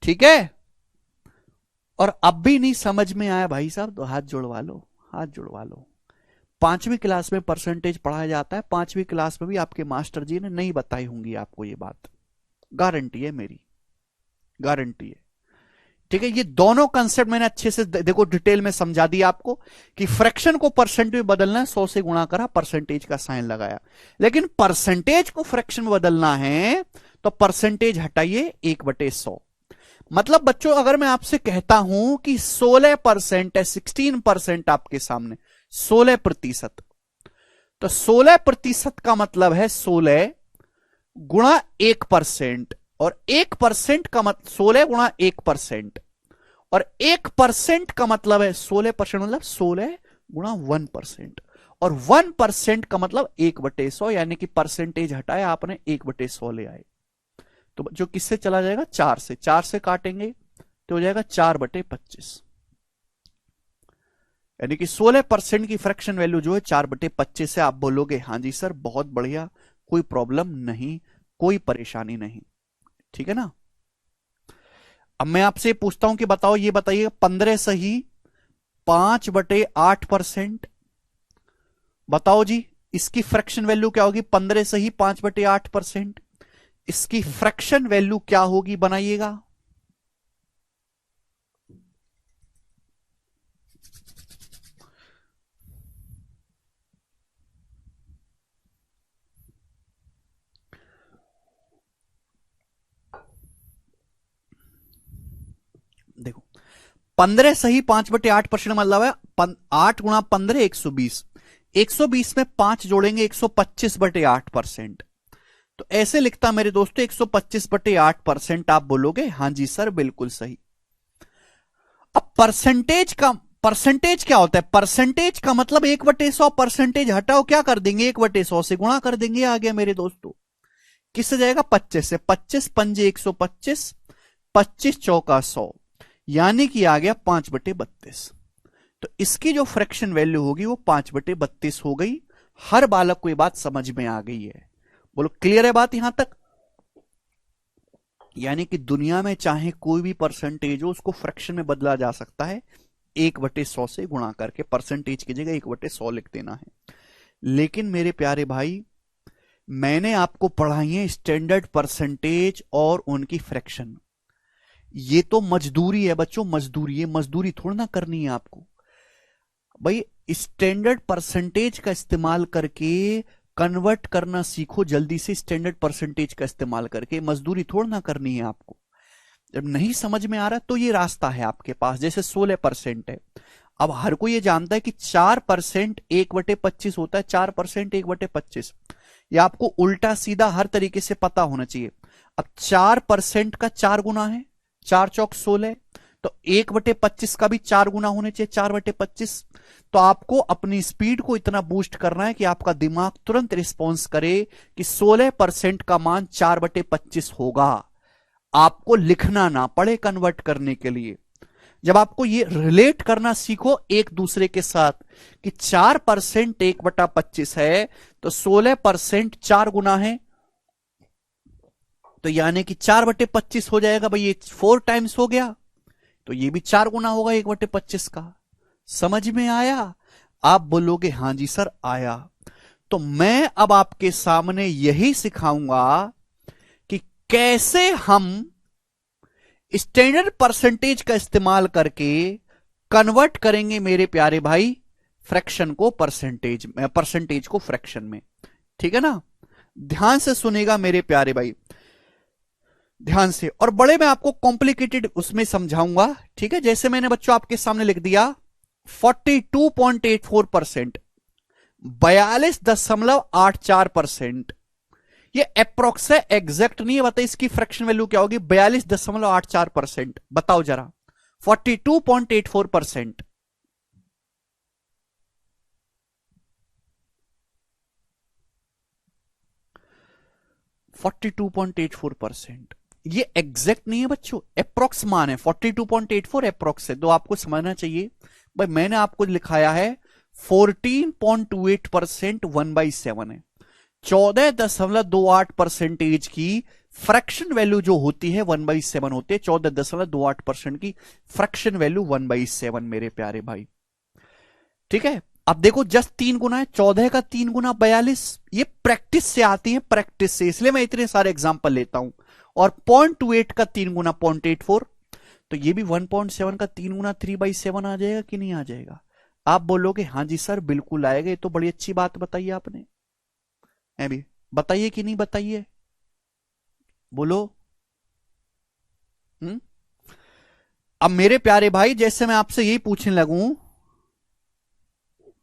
ठीक है। और अब भी नहीं समझ में आया भाई साहब तो हाथ जुड़वा लो, हाथ जुड़वा लो। 5वीं क्लास में परसेंटेज पढ़ाया जाता है, 5वीं क्लास में भी आपके मास्टर जी ने नहीं बताई होंगी आपको ये बात, गारंटी है मेरी, गारंटी है। ठीक है, ये दोनों कंसेप्ट मैंने अच्छे से देखो डिटेल में समझा दिया आपको कि फ्रैक्शन को परसेंट में बदलना है, 100 से गुणा करा, परसेंटेज का साइन लगाया। लेकिन परसेंटेज को फ्रैक्शन में बदलना है तो परसेंटेज हटाइए, 1/100। मतलब बच्चों अगर मैं आपसे कहता हूं कि 16% है, 16% आपके सामने 16%, तो 16% का मतलब है 16 गुणा 1%, और 1% का मतलब 16 गुणा 1%, और 1% का मतलब है 16%, मतलब 16 गुणा 1%, और 1% का मतलब 1/100, यानी कि परसेंटेज हटाया आपने, 1/100 ले आए। तो जो किससे चला जाएगा, 4 से, 4 से काटेंगे तो हो जाएगा 4/25, यानी कि 16% की फ्रैक्शन वैल्यू जो है 4/25 है। आप बोलोगे हां जी सर बहुत बढ़िया, कोई प्रॉब्लम नहीं, कोई परेशानी नहीं, ठीक है ना। अब मैं आपसे पूछता हूं कि बताओ, ये बताइए 15 सही 5/8%, बताओ जी इसकी फ्रैक्शन वैल्यू क्या होगी। 15 सही 5/8%, इसकी फ्रैक्शन वैल्यू क्या होगी, बनाइएगा। देखो 15 सही 5/8% मतलब है 8 गुणा 15 120, 120 में 5 जोड़ेंगे 125/8%। तो ऐसे लिखता मेरे दोस्तों 125/8%। आप बोलोगे हां जी सर बिल्कुल सही। अब परसेंटेज क्या होता है? परसेंटेज का मतलब 1/100, परसेंटेज हटाओ क्या कर देंगे? 1/100 से गुणा कर देंगे। आ गया मेरे दोस्तों। किससे जाएगा? 25 से। 25 पंजे 125, 25 चौका 100, यानी कि आ गया 5/32। तो इसकी जो फ्रैक्शन वैल्यू होगी वो 5/32 हो गई। हर बालक को ये बात समझ में आ गई है? बोलो क्लियर है बात यहां तक? यानी कि दुनिया में चाहे कोई भी परसेंटेज हो उसको फ्रैक्शन में बदला जा सकता है 1/100 से गुणा करके। परसेंटेज की जगह 1/100 लिख देना है। लेकिन मेरे प्यारे भाई, मैंने आपको पढ़ाई है स्टैंडर्ड परसेंटेज और उनकी फ्रैक्शन। ये तो मजदूरी है बच्चों, मजदूरी है। मजदूरी थोड़ा ना करनी है आपको भाई। स्टैंडर्ड परसेंटेज का इस्तेमाल करके कन्वर्ट करना सीखो जल्दी से। स्टैंडर्ड परसेंटेज का इस्तेमाल करके मजदूरी थोड़ा ना करनी है आपको। जब नहीं समझ में आ रहा तो ये रास्ता है आपके पास। जैसे 16% है। अब हर कोई ये जानता है कि 4% 1/25 होता है। 4% 1/25 ये आपको उल्टा सीधा हर तरीके से पता होना चाहिए। अब 4% का 4 गुना है, 4 चौक 16, तो 1/25 का भी 4 गुना होने चाहिए, 4/25। तो आपको अपनी स्पीड को इतना बूस्ट करना है कि आपका दिमाग तुरंत रिस्पॉन्स करे कि 16% का मान 4/25 होगा। आपको लिखना ना पड़े कन्वर्ट करने के लिए। जब आपको ये रिलेट करना सीखो एक दूसरे के साथ कि 4% 1/25 है, तो 16% 4 गुना है, तो यानी कि 4/25 हो जाएगा भाई। ये 4 टाइम्स हो गया, तो ये भी 4 गुना होगा 1/25 का। समझ में आया? आप बोलोगे हां जी सर आया। तो मैं अब आपके सामने यही सिखाऊंगा कि कैसे हम स्टैंडर्ड परसेंटेज का इस्तेमाल करके कन्वर्ट करेंगे मेरे प्यारे भाई फ्रैक्शन को परसेंटेज में, परसेंटेज को फ्रैक्शन में। ठीक है ना? ध्यान से सुनेगा मेरे प्यारे भाई, ध्यान से। और बड़े मैं आपको कॉम्प्लिकेटेड उसमें समझाऊंगा। ठीक है? जैसे मैंने बच्चों आपके सामने लिख दिया 42.84%, 42.84%। ये अप्रोक्स है, एग्जैक्ट नहीं है। बताइए इसकी फ्रैक्शन वैल्यू क्या होगी? 42.84%। बताओ जरा। 42.84%। ये एग्जैक्ट नहीं है बच्चों, अप्रोक्स मान है। 42.84 अप्रोक्स है। तो आपको समझना चाहिए भाई, मैंने आपको लिखाया है 14.28%, 1/7 है। 14.28% की फ्रैक्शन वैल्यू जो होती है 1/7 होती है। 14.28% की फ्रैक्शन वैल्यू 1/7 मेरे प्यारे भाई। ठीक है? अब देखो जस्ट 3 गुना है। 14 का 3 गुना 42। ये प्रैक्टिस से आती है, प्रैक्टिस से, इसलिए मैं इतने सारे एग्जांपल लेता हूं। और 0.28 का 3 गुना 0.84, तो ये भी 1.7 का 3 गुना 3/7 आ जाएगा कि नहीं आ जाएगा? आप बोलोगे हां जी सर बिल्कुल आएगा। ये तो बड़ी अच्छी बात बताई आपने। भी बताइए कि नहीं बताइए? बोलो। अब मेरे प्यारे भाई जैसे मैं आपसे यही पूछने लगूं,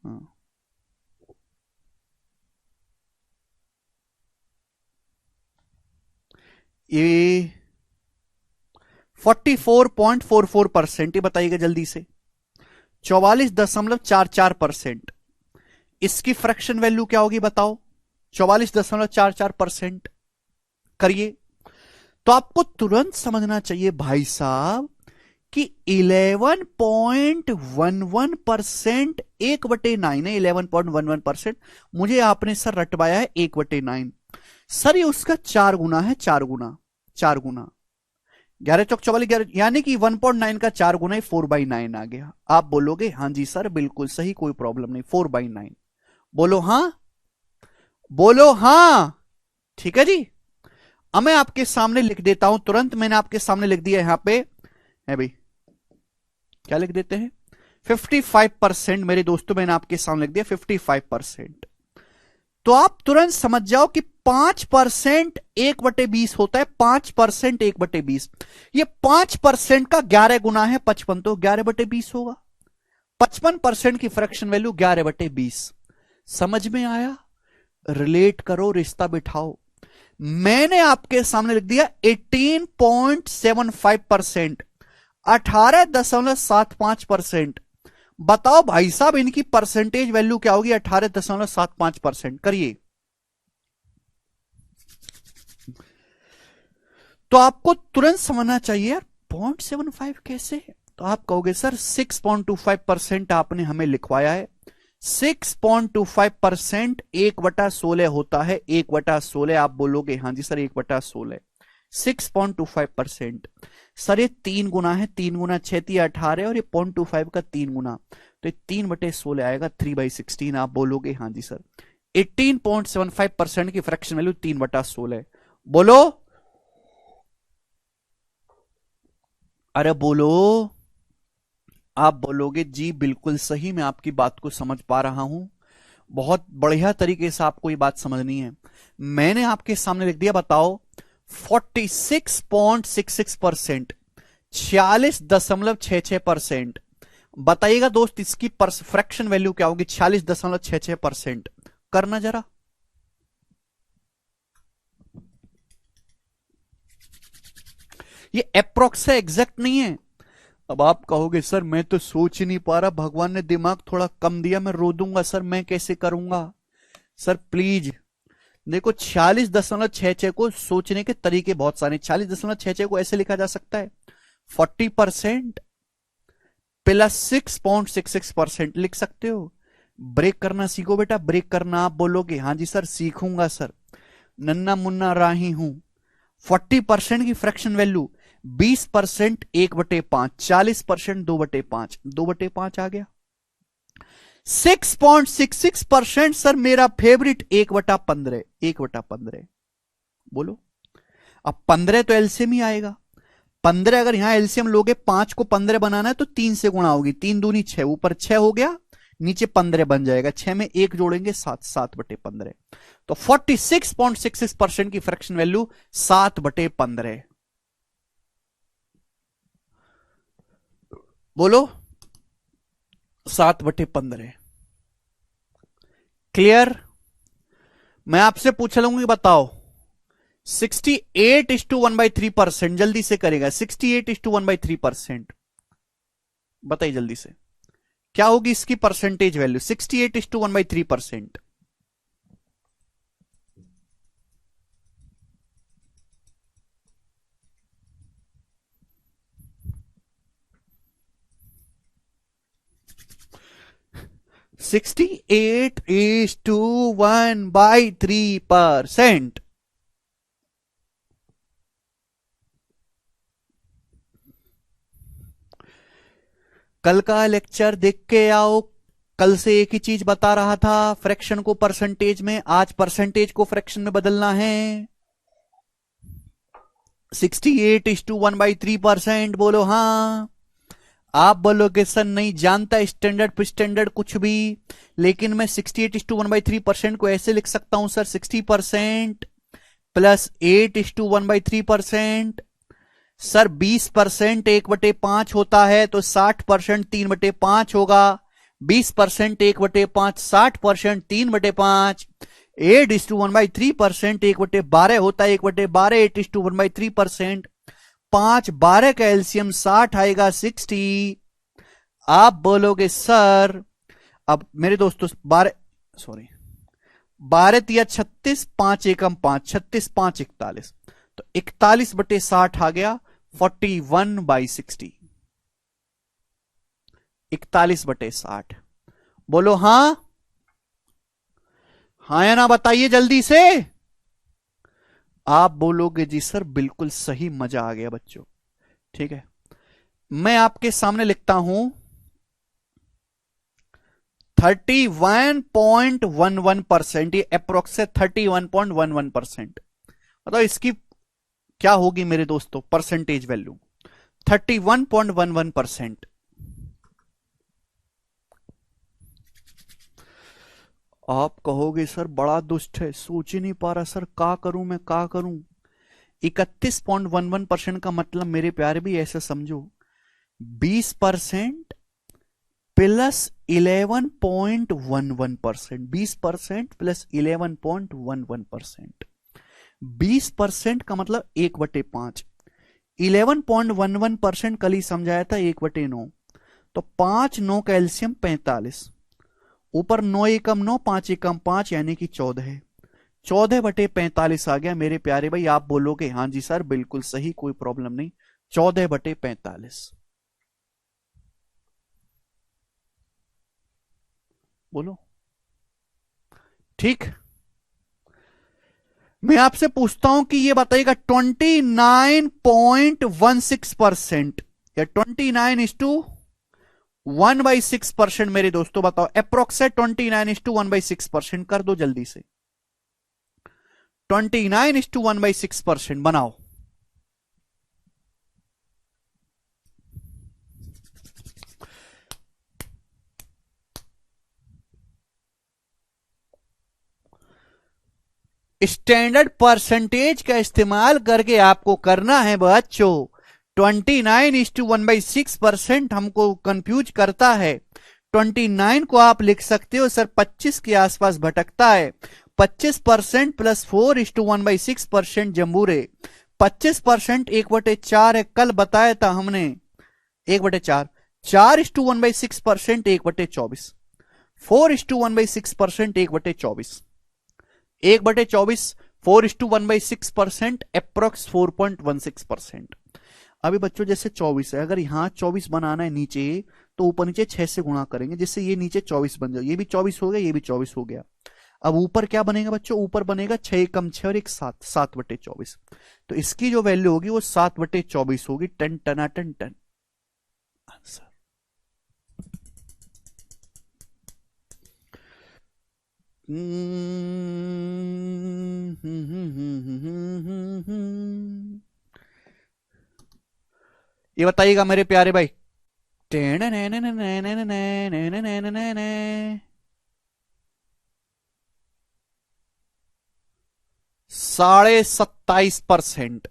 हाँ, ये 44.44%, ये बताइएगा जल्दी से। 44.44%, इसकी फ्रैक्शन वैल्यू क्या होगी बताओ? 44.44%। करिए। तो आपको तुरंत समझना चाहिए भाई साहब कि 11.11% 1/9 है। 11.11%। मुझे आपने सर रटवाया है 1/9। सर ये उसका 4 गुना है। 4 गुना 4 गुना 11 चौक 44, 11, यानी कि 1.9 का 4 गुना 4/9 आ गया। आप बोलोगे हां जी सर बिल्कुल सही, कोई प्रॉब्लम नहीं। 4/9 बोलो हां, बोलो हां। ठीक है जी। अब मैं आपके सामने लिख देता हूं तुरंत। मैंने आपके सामने लिख दिया यहां पे है भाई, क्या लिख देते हैं? 55% मेरे दोस्तों, मैंने आपके सामने लिख दिया 55%। तो आप तुरंत समझ जाओ कि 5% 1/20 होता है। 5% 1/20, ये 5% का 11 गुना है 55, तो 11/20 होगा। 55% की फ्रैक्शन वैल्यू 11/20। समझ में आया? रिलेट करो, रिश्ता बिठाओ। मैंने आपके सामने लिख दिया 18.75%, 18.75%। बताओ भाई साहब इनकी परसेंटेज वैल्यू क्या होगी? 18.75%। करिए। तो आपको तुरंत समझना चाहिए यार 0.75 कैसे? तो आप कहोगे सर 6.25% आपने हमें लिखवाया है। 6.25% 1/16 होता है। 1/16 आप बोलोगे हाँ जी सर 1/16। 6.25%। सर ये 3 गुना है, 3 गुना 6×18 और ये 0.25 का 3 गुना, तो ये 3/16 आएगा 3/16। आप बोलोगे हाँ जी सर 18.75% की फ्रैक्शन वैल्यू 3/16। बोलो, अरे बोलो। आप बोलोगे जी बिल्कुल सही, मैं आपकी बात को समझ पा रहा हूं। बहुत बढ़िया तरीके से आपको ये बात समझनी है। मैंने आपके सामने लिख दिया, बताओ 46.66%, 46.66%। बताइएगा दोस्त इसकी फ्रैक्शन वैल्यू क्या होगी? 46.66%। करना जरा। ये अप्रोक्स है, एग्जैक्ट नहीं है। अब आप कहोगे सर मैं तो सोच ही नहीं पा रहा, भगवान ने दिमाग थोड़ा कम दिया, मैं रो दूंगा सर, मैं कैसे करूंगा? सर प्लीज देखो, 46.66 को सोचने के तरीके बहुत सारे। 46.66 को ऐसे लिखा जा सकता है 40% प्लस 6.66% लिख सकते हो। ब्रेक करना सीखो बेटा, ब्रेक करना। आप बोलोगे हाँ जी सर सीखूंगा सर, नन्ना मुन्ना राही हूं। 40% की फ्रैक्शन वैल्यू 20% 1/5, 40% 2/5, 2/5 आ गया। 6.66% सर मेरा फेवरेट 1/15, 1/15। बोलो, अब 15 तो एलसीएम ही आएगा। 15 अगर यहां एलसीएम लोगे, 5 को 15 बनाना है तो 3 से गुणा होगी, 3 दूनी 6, ऊपर 6 हो गया, नीचे 15 बन जाएगा। 6 में 1 जोड़ेंगे 7, 7/15। तो 46.66% की फ्रैक्शन वैल्यू 7/15। बोलो, 7/15। क्लियर? मैं आपसे पूछ लूंगा कि बताओ 68:1/3%, जल्दी से करेगा। 68:1/3%, बताइए जल्दी से क्या होगी इसकी percentage value? 68:1/3%। Sixty eight is to 1/3%। कल का लेक्चर देख के आओ। कल से एक ही चीज बता रहा था, फ्रैक्शन को परसेंटेज में, आज परसेंटेज को फ्रैक्शन में बदलना है। 68:1/3%। बोलो हाँ। आप बोलोगे सर नहीं जानता स्टैंडर्ड स्टैंडर्ड कुछ भी, लेकिन मैं 68:1/3% को ऐसे लिख सकता हूं सर 60% प्लस 8:1/3%। सर 20% 1/5 होता है, तो 60% 3/5 होगा। 20% 1/5, 60% 3/5। 8:1/3%, 1/12 होता है, 1/12, 8:1/3%। 5/12 का एलसीएम 60 आएगा, 60। आप बोलोगे सर, अब मेरे दोस्तों 12, सॉरी 12 × 36, 5 एकम 5, 36 5 41, तो 41/60 आ गया 41/60। 41/60। बोलो हाँ, हाँ या ना बताइए जल्दी से। आप बोलोगे जी सर बिल्कुल सही, मजा आ गया बच्चों। ठीक है, मैं आपके सामने लिखता हूं 31.11%। ये अप्रोक्स है 31.11%। मतलब इसकी क्या होगी मेरे दोस्तों परसेंटेज वैल्यू? 31.11%। आप कहोगे सर बड़ा दुष्ट है, सोच ही नहीं पा रहा सर, का करूं मैं, का करूं? 31.11% का मतलब मेरे प्यारे भी ऐसा समझो 20% प्लस 11.11%। 20% प्लस 11.11%। 20% का मतलब 1/5। 11.11% कल ही समझाया था 1/9, तो 5 9 का एलसीएम 45, ऊपर 9 एकम 9, 5 एकम 5 यानी कि 14 है। 14/45 आ गया मेरे प्यारे भाई। आप बोलोगे हाँ जी सर बिल्कुल सही, कोई प्रॉब्लम नहीं। 14/45 बोलो। ठीक, मैं आपसे पूछता हूं कि ये बताइएगा 29.16% या 29:1/6%। मेरे दोस्तों बताओ, अप्रोक्स 29:1/6% कर दो जल्दी से। 29:1/6% बनाओ। स्टैंडर्ड परसेंटेज का इस्तेमाल करके आपको करना है बच्चों। 29:1/6% हमको कंफ्यूज करता है। 29 को आप लिख सकते हो सर 25 के आसपास भटकता है। 25% प्लस 4:1/6% जम्बूरे। 25% 1/4 है, कल बताया था हमने 1/4। 4:1/6% 1/24। 4:1/6% 1/24। 1/24 4:1/6% अप्रोक्स 4.16%। अभी बच्चों जैसे 24 है, अगर यहां 24 बनाना है नीचे, तो ऊपर नीचे 6 से गुणा करेंगे जिससे ये नीचे 24 बन जाए। ये भी 24 हो गया, ये भी 24 हो गया। अब ऊपर क्या बनेगा बच्चों? ऊपर बनेगा 6 कम 6 और एक 7, 7/24। तो इसकी जो वैल्यू होगी वो 7/24 होगी। टन टना टन टन आंसर। ये बताइएगा मेरे प्यारे भाई। 27.5%।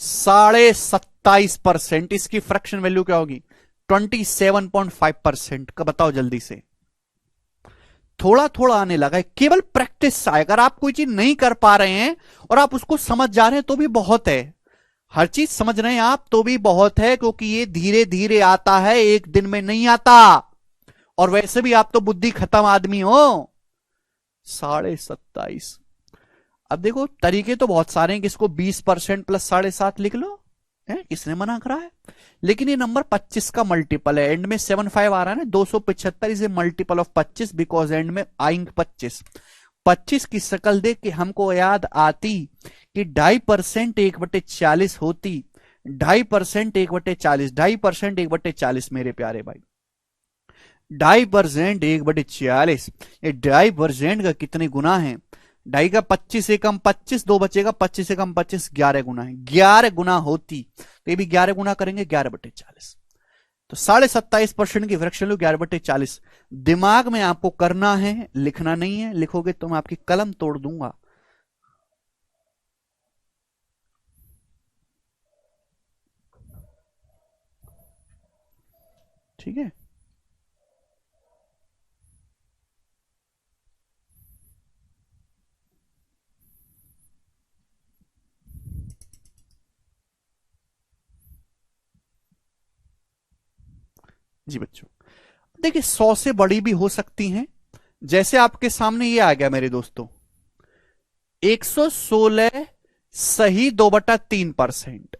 27.5%। इसकी फ्रैक्शन वैल्यू क्या होगी? 27.5% का बताओ जल्दी से। थोड़ा थोड़ा आने लगा है, केवल प्रैक्टिस से। अगर आप कोई चीज नहीं कर पा रहे हैं और आप उसको समझ जा रहे हैं तो भी बहुत है। हर चीज समझ रहे हैं आप तो भी बहुत है, क्योंकि ये धीरे धीरे आता है, एक दिन में नहीं आता। और वैसे भी आप तो बुद्धि खत्म आदमी हो। 27.5। अब देखो तरीके तो बहुत सारे हैं कि इसको 20% प्लस 7.5 लिख लो, है किसने मना करा है? लेकिन ये नंबर 25 का मल्टीपल है। एंड में 75 आ रहा है ना, 275 is a multiple of 25 because and में आएंगे 25। 25 की शक्ल देख के हमको याद आती कि 2.5% 1/40 होती। 2.5% 1/40, 2.5% 1/40 मेरे प्यारे भाई। 2.5% 1/40, ये 2.5% का कितने गुना है? 2.5 का 25 से कम 25, 2 बचेगा, 25 से कम 25, 11 गुना है। 11 गुना होती, तो ये भी 11 गुना करेंगे, 11/40। तो 27.5% की फ्रैक्शन लो 11/40। दिमाग में आपको करना है, लिखना नहीं है। लिखोगे तो मैं आपकी कलम तोड़ दूंगा। ठीक है, जी बच्चों। देखिए 100 से बड़ी भी हो सकती हैं। जैसे आपके सामने ये आ गया मेरे दोस्तों, 116 सही 2/3%।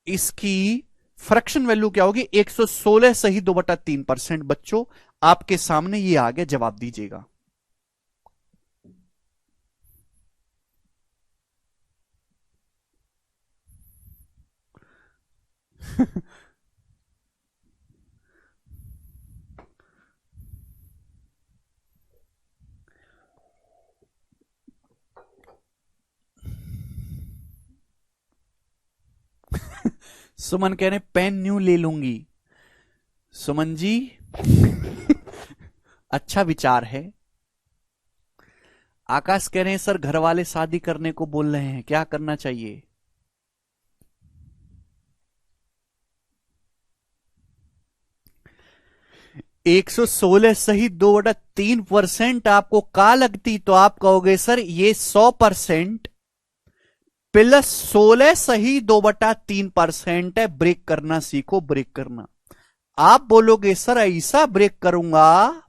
इसकी फ्रैक्शन वैल्यू क्या होगी? 116 सही 2/3%। बच्चों आपके सामने ये आ गया, जवाब दीजिएगा। सुमन कह रहे पेन न्यू ले लूंगी। सुमन जी अच्छा विचार है। आकाश कह रहे हैं सर घर वाले शादी करने को बोल रहे हैं, क्या करना चाहिए? एक 116 सही 2/3% आपको का लगती, तो आप कहोगे सर ये 100%। प्लस 16 सही 2/3% है। ब्रेक करना सीखो, ब्रेक करना। आप बोलोगे सर ऐसा ब्रेक करूंगा,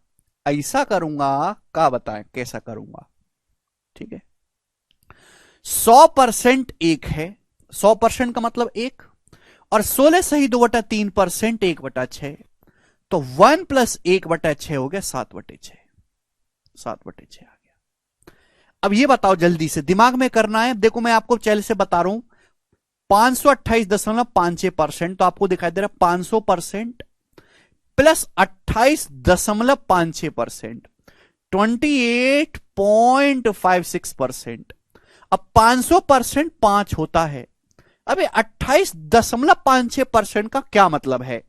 ऐसा करूंगा, क्या बताएं कैसा करूंगा? ठीक है, 100% एक है, 100% का मतलब एक, और 16 सही 2/3% 1/6, तो 1 प्लस 1/6 हो गया 7/6, 7/6 आ गया। अब ये बताओ, जल्दी से दिमाग में करना है। देखो मैं आपको चैनल से बता रहा हूं, 528.56%, तो आपको दिखाई दे रहा है 500% प्लस 28.56%, 28.56%। अब 500% 5 होता है। अब 28.56% का क्या मतलब है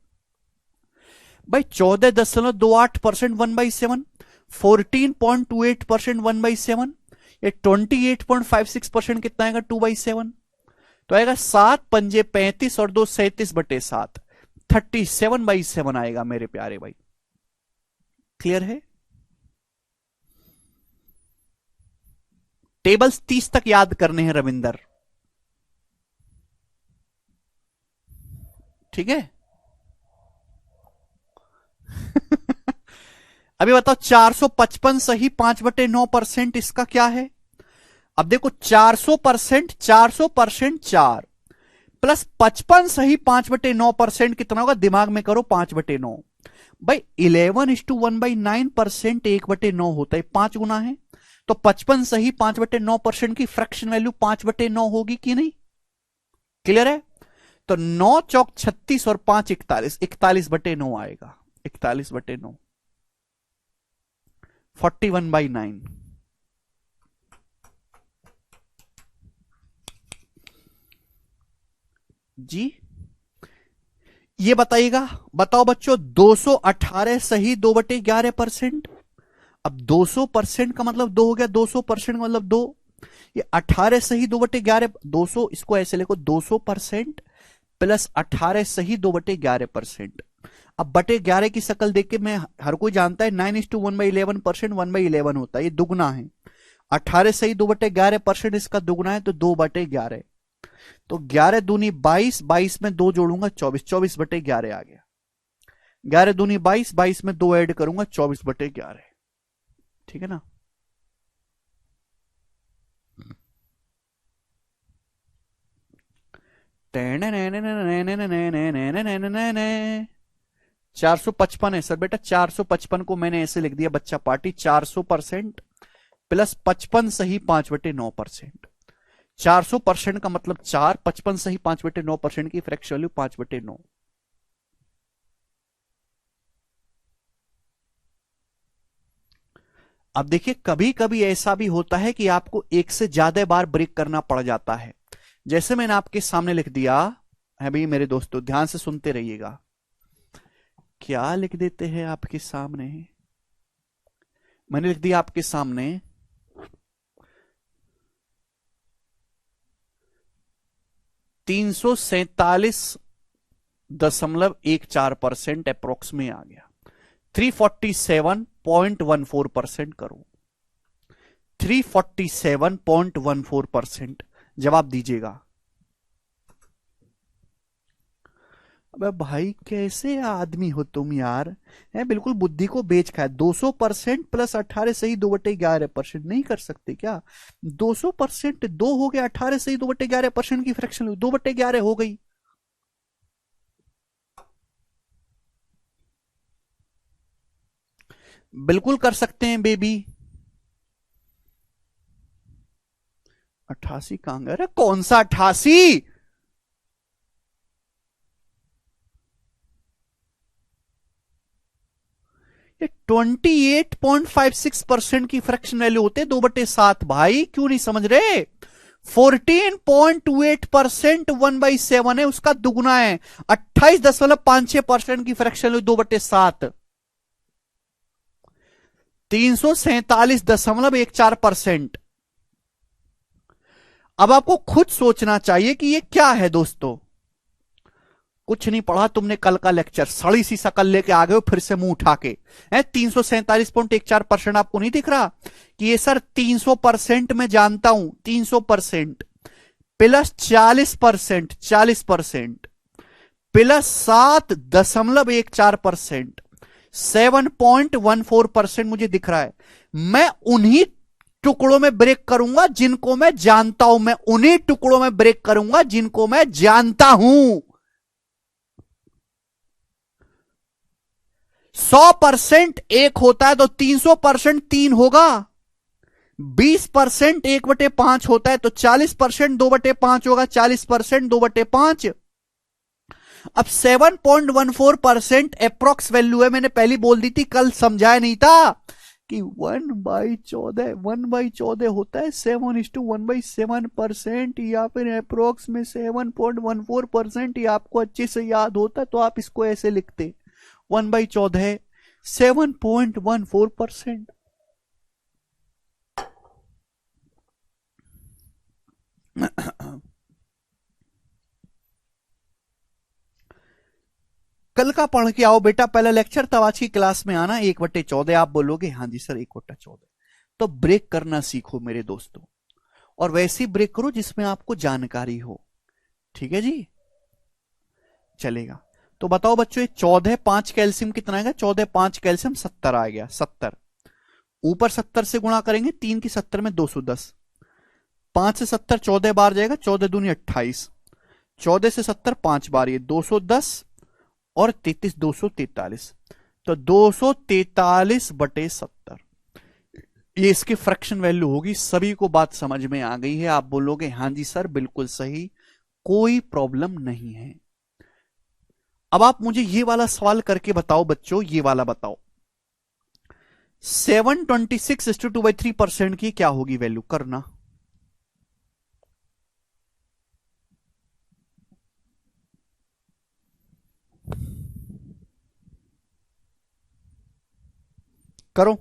भाई? 14.28% 1/7, 14.28% 1/7, ये 28.56% कितना आएगा 2/7, तो आएगा 7×5 और 2 37/7, 37/7 आएगा मेरे प्यारे भाई। क्लियर है? टेबल्स 30 तक याद करने हैं रविंदर, ठीक है? अभी बताओ 455 सही 5/9%, इसका क्या है? अब देखो 400%, 400% 4 प्लस 55 सही 5/9% कितना होगा? दिमाग में करो, 5/9 भाई 11:1/9%, 1/9 होता है, 5 गुना है, तो 55 सही 5/9% की फ्रैक्शन वैल्यू 5/9 होगी कि नहीं? क्लियर है? तो 9 चौक 36 और 5 41, 41/9 आएगा, 41/9, 41/9। जी ये बताइएगा, बताओ बच्चों, 218 सही 2/11%। अब 200% का मतलब 2 हो गया, 200% का मतलब 2, ये 18 सही 2/11, 200, इसको ऐसे लिखो 200% प्लस 18 सही 2/11%। अब बटे 11 की शक्ल देख के मैं, हर कोई जानता है 9:1/11%, 1/11 होता है, ये दुगना है। 18 सही 2/11%, इसका दुगना है, तो 2/11, तो 11 दूनी 22, 22 में 2 जोड़ूंगा 24, 24/11 आ गया। 11 दूनी 22, 22 में 2 ऐड करूंगा 24/11, ठीक है ना? ने 455 है सर बेटा, 455 को मैंने ऐसे लिख दिया बच्चा पार्टी, 400% प्लस 55 सही 5/9%। 400% का मतलब 4, 55 सही 5/9% की फ्रैक्शन वैल्यू 5/9। अब देखिए, कभी कभी ऐसा भी होता है कि आपको एक से ज्यादा बार ब्रेक करना पड़ जाता है। जैसे मैंने आपके सामने लिख दिया है भाई, मेरे दोस्तों ध्यान से सुनते रहिएगा। क्या लिख देते हैं आपके सामने? मैंने लिख दिया आपके सामने 347.14% अप्रोक्स में आ गया। 347.14% करो, 347.14% जवाब दीजिएगा। अबे भाई कैसे आदमी हो तुम यार, है बिल्कुल बुद्धि को बेच खाए। 200% प्लस 18 सही 2/11% नहीं कर सकते क्या? 200% 2 हो गया, 18 सही 2/11% की फ्रैक्शन 2/11 हो गई। बिल्कुल कर सकते हैं बेबी। 88 कहां गया? अरे कौन सा 88? ये 28.56% की फ्रैक्शन वैल्यू होते 2/7 भाई, क्यों नहीं समझ रहे? 14.28% 1/7 है, उसका दुगुना है 28.56% की फ्रैक्शन वैल्यू 2/7, 347.14%। अब आपको खुद सोचना चाहिए कि ये क्या है दोस्तों। कुछ नहीं पढ़ा तुमने कल का लेक्चर, सड़ी सी शकल लेके आ गए हो फिर से मुंह उठा के। 347.14% आपको नहीं दिख रहा कि ये सर 300% में जानता हूं, 300%, प्लस 40%, 40%, प्लस 7.14%, 7.14% मुझे दिख रहा है। मैं उन्हीं टुकड़ों में ब्रेक करूंगा जिनको मैं जानता हूं, मैं उन्हीं टुकड़ों में ब्रेक करूंगा जिनको मैं जानता हूं। 100% एक होता है तो 300% 3 होगा। 20% 1/5 होता है तो 40% 2/5 होगा। 40% 2/5। अब 7.14% अप्रोक्स वैल्यू है, मैंने पहले बोल दी थी, कल समझाया नहीं था कि 1/14, 1/14 होता है 7:1/7%, या फिर अप्रोक्स में 7.14%। ये आपको अच्छे से याद होता तो आप इसको ऐसे लिखते, 1/14 7.14%। कल का पढ़ के आओ बेटा, पहला लेक्चर, तब आज की क्लास में आना। 1/14 आप बोलोगे हाँ जी सर 1/14। तो ब्रेक करना सीखो मेरे दोस्तों, और वैसी ब्रेक करो जिसमें आपको जानकारी हो। ठीक है जी, चलेगा। तो बताओ बच्चों, ये 14 5 कैल्शियम कितना आएगा? 14 5 कैल्शियम 70 आ गया। 70 ऊपर 70 से गुणा करेंगे, 3 की 70 में 210, 5 से 70 14 बार जाएगा, 14 दूनी 28, 14 से 70 5 बार, ये 210 और 33 243, तो 243/70 ये इसकी फ्रैक्शन वैल्यू होगी। सभी को बात समझ में आ गई है? आप बोलोगे हाँ जी सर बिल्कुल सही, कोई प्रॉब्लम नहीं है। अब आप मुझे ये वाला सवाल करके बताओ बच्चों, ये वाला बताओ, 726:2/3% की क्या होगी वैल्यू? करना। करो।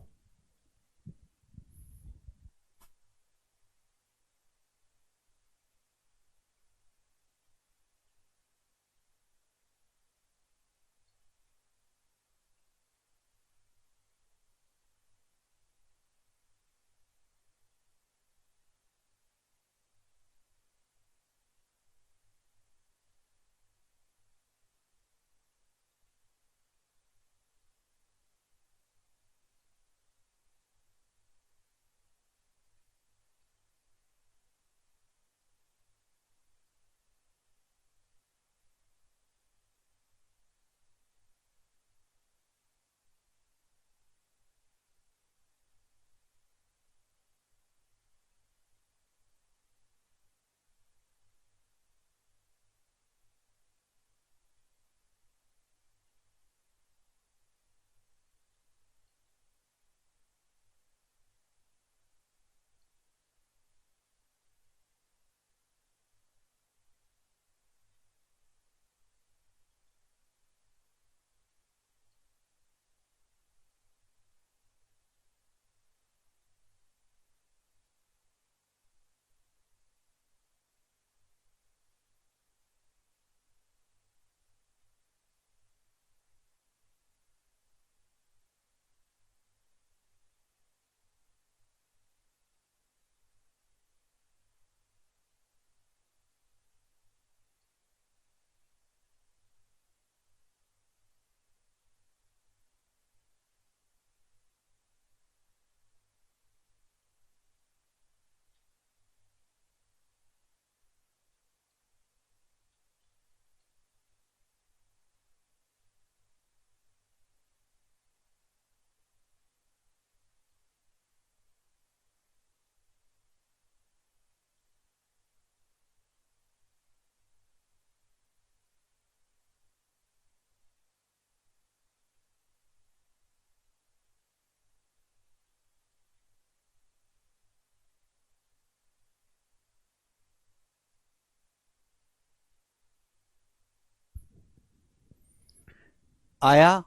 आया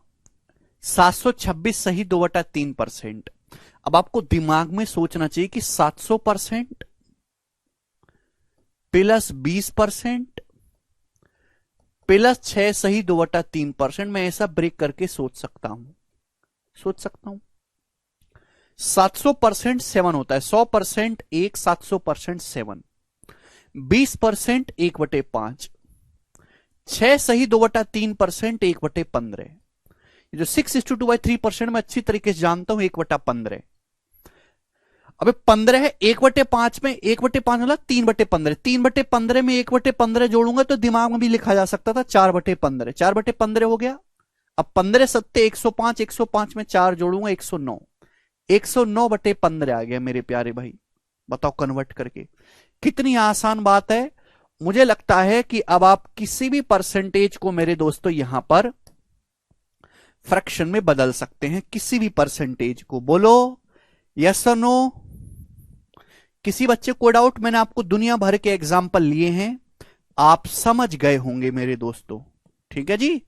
726 सही 2/3%। अब आपको दिमाग में सोचना चाहिए कि 700% प्लस 20% प्लस 6 सही 2/3%, मैं ऐसा ब्रेक करके सोच सकता हूं, सोच सकता हूं। 700% 7 होता है, 100% एक, 700% 7। 20% 1/5, 6 सही 2/3%, 1/15। ये जो 6:2/3% में अच्छी तरीके से जानता हूं 1/15। अबे 15 है 1/5 में, 1/5 मतलब 3/15, 3/15 में 1/15 जोड़ूंगा तो दिमाग में भी लिखा जा सकता था 4/15, 4/15 हो गया। अब 15 सत्ते 105, 105 में 4 जोड़ूंगा 109, 109/15 आ गया मेरे प्यारे भाई। बताओ कन्वर्ट करके कितनी आसान बात है। मुझे लगता है कि अब आप किसी भी परसेंटेज को मेरे दोस्तों यहां पर फ्रैक्शन में बदल सकते हैं, किसी भी परसेंटेज को। बोलो यस और नो। किसी बच्चे को डाउट? मैंने आपको दुनिया भर के एग्जाम्पल लिए हैं, आप समझ गए होंगे मेरे दोस्तों। ठीक है जी,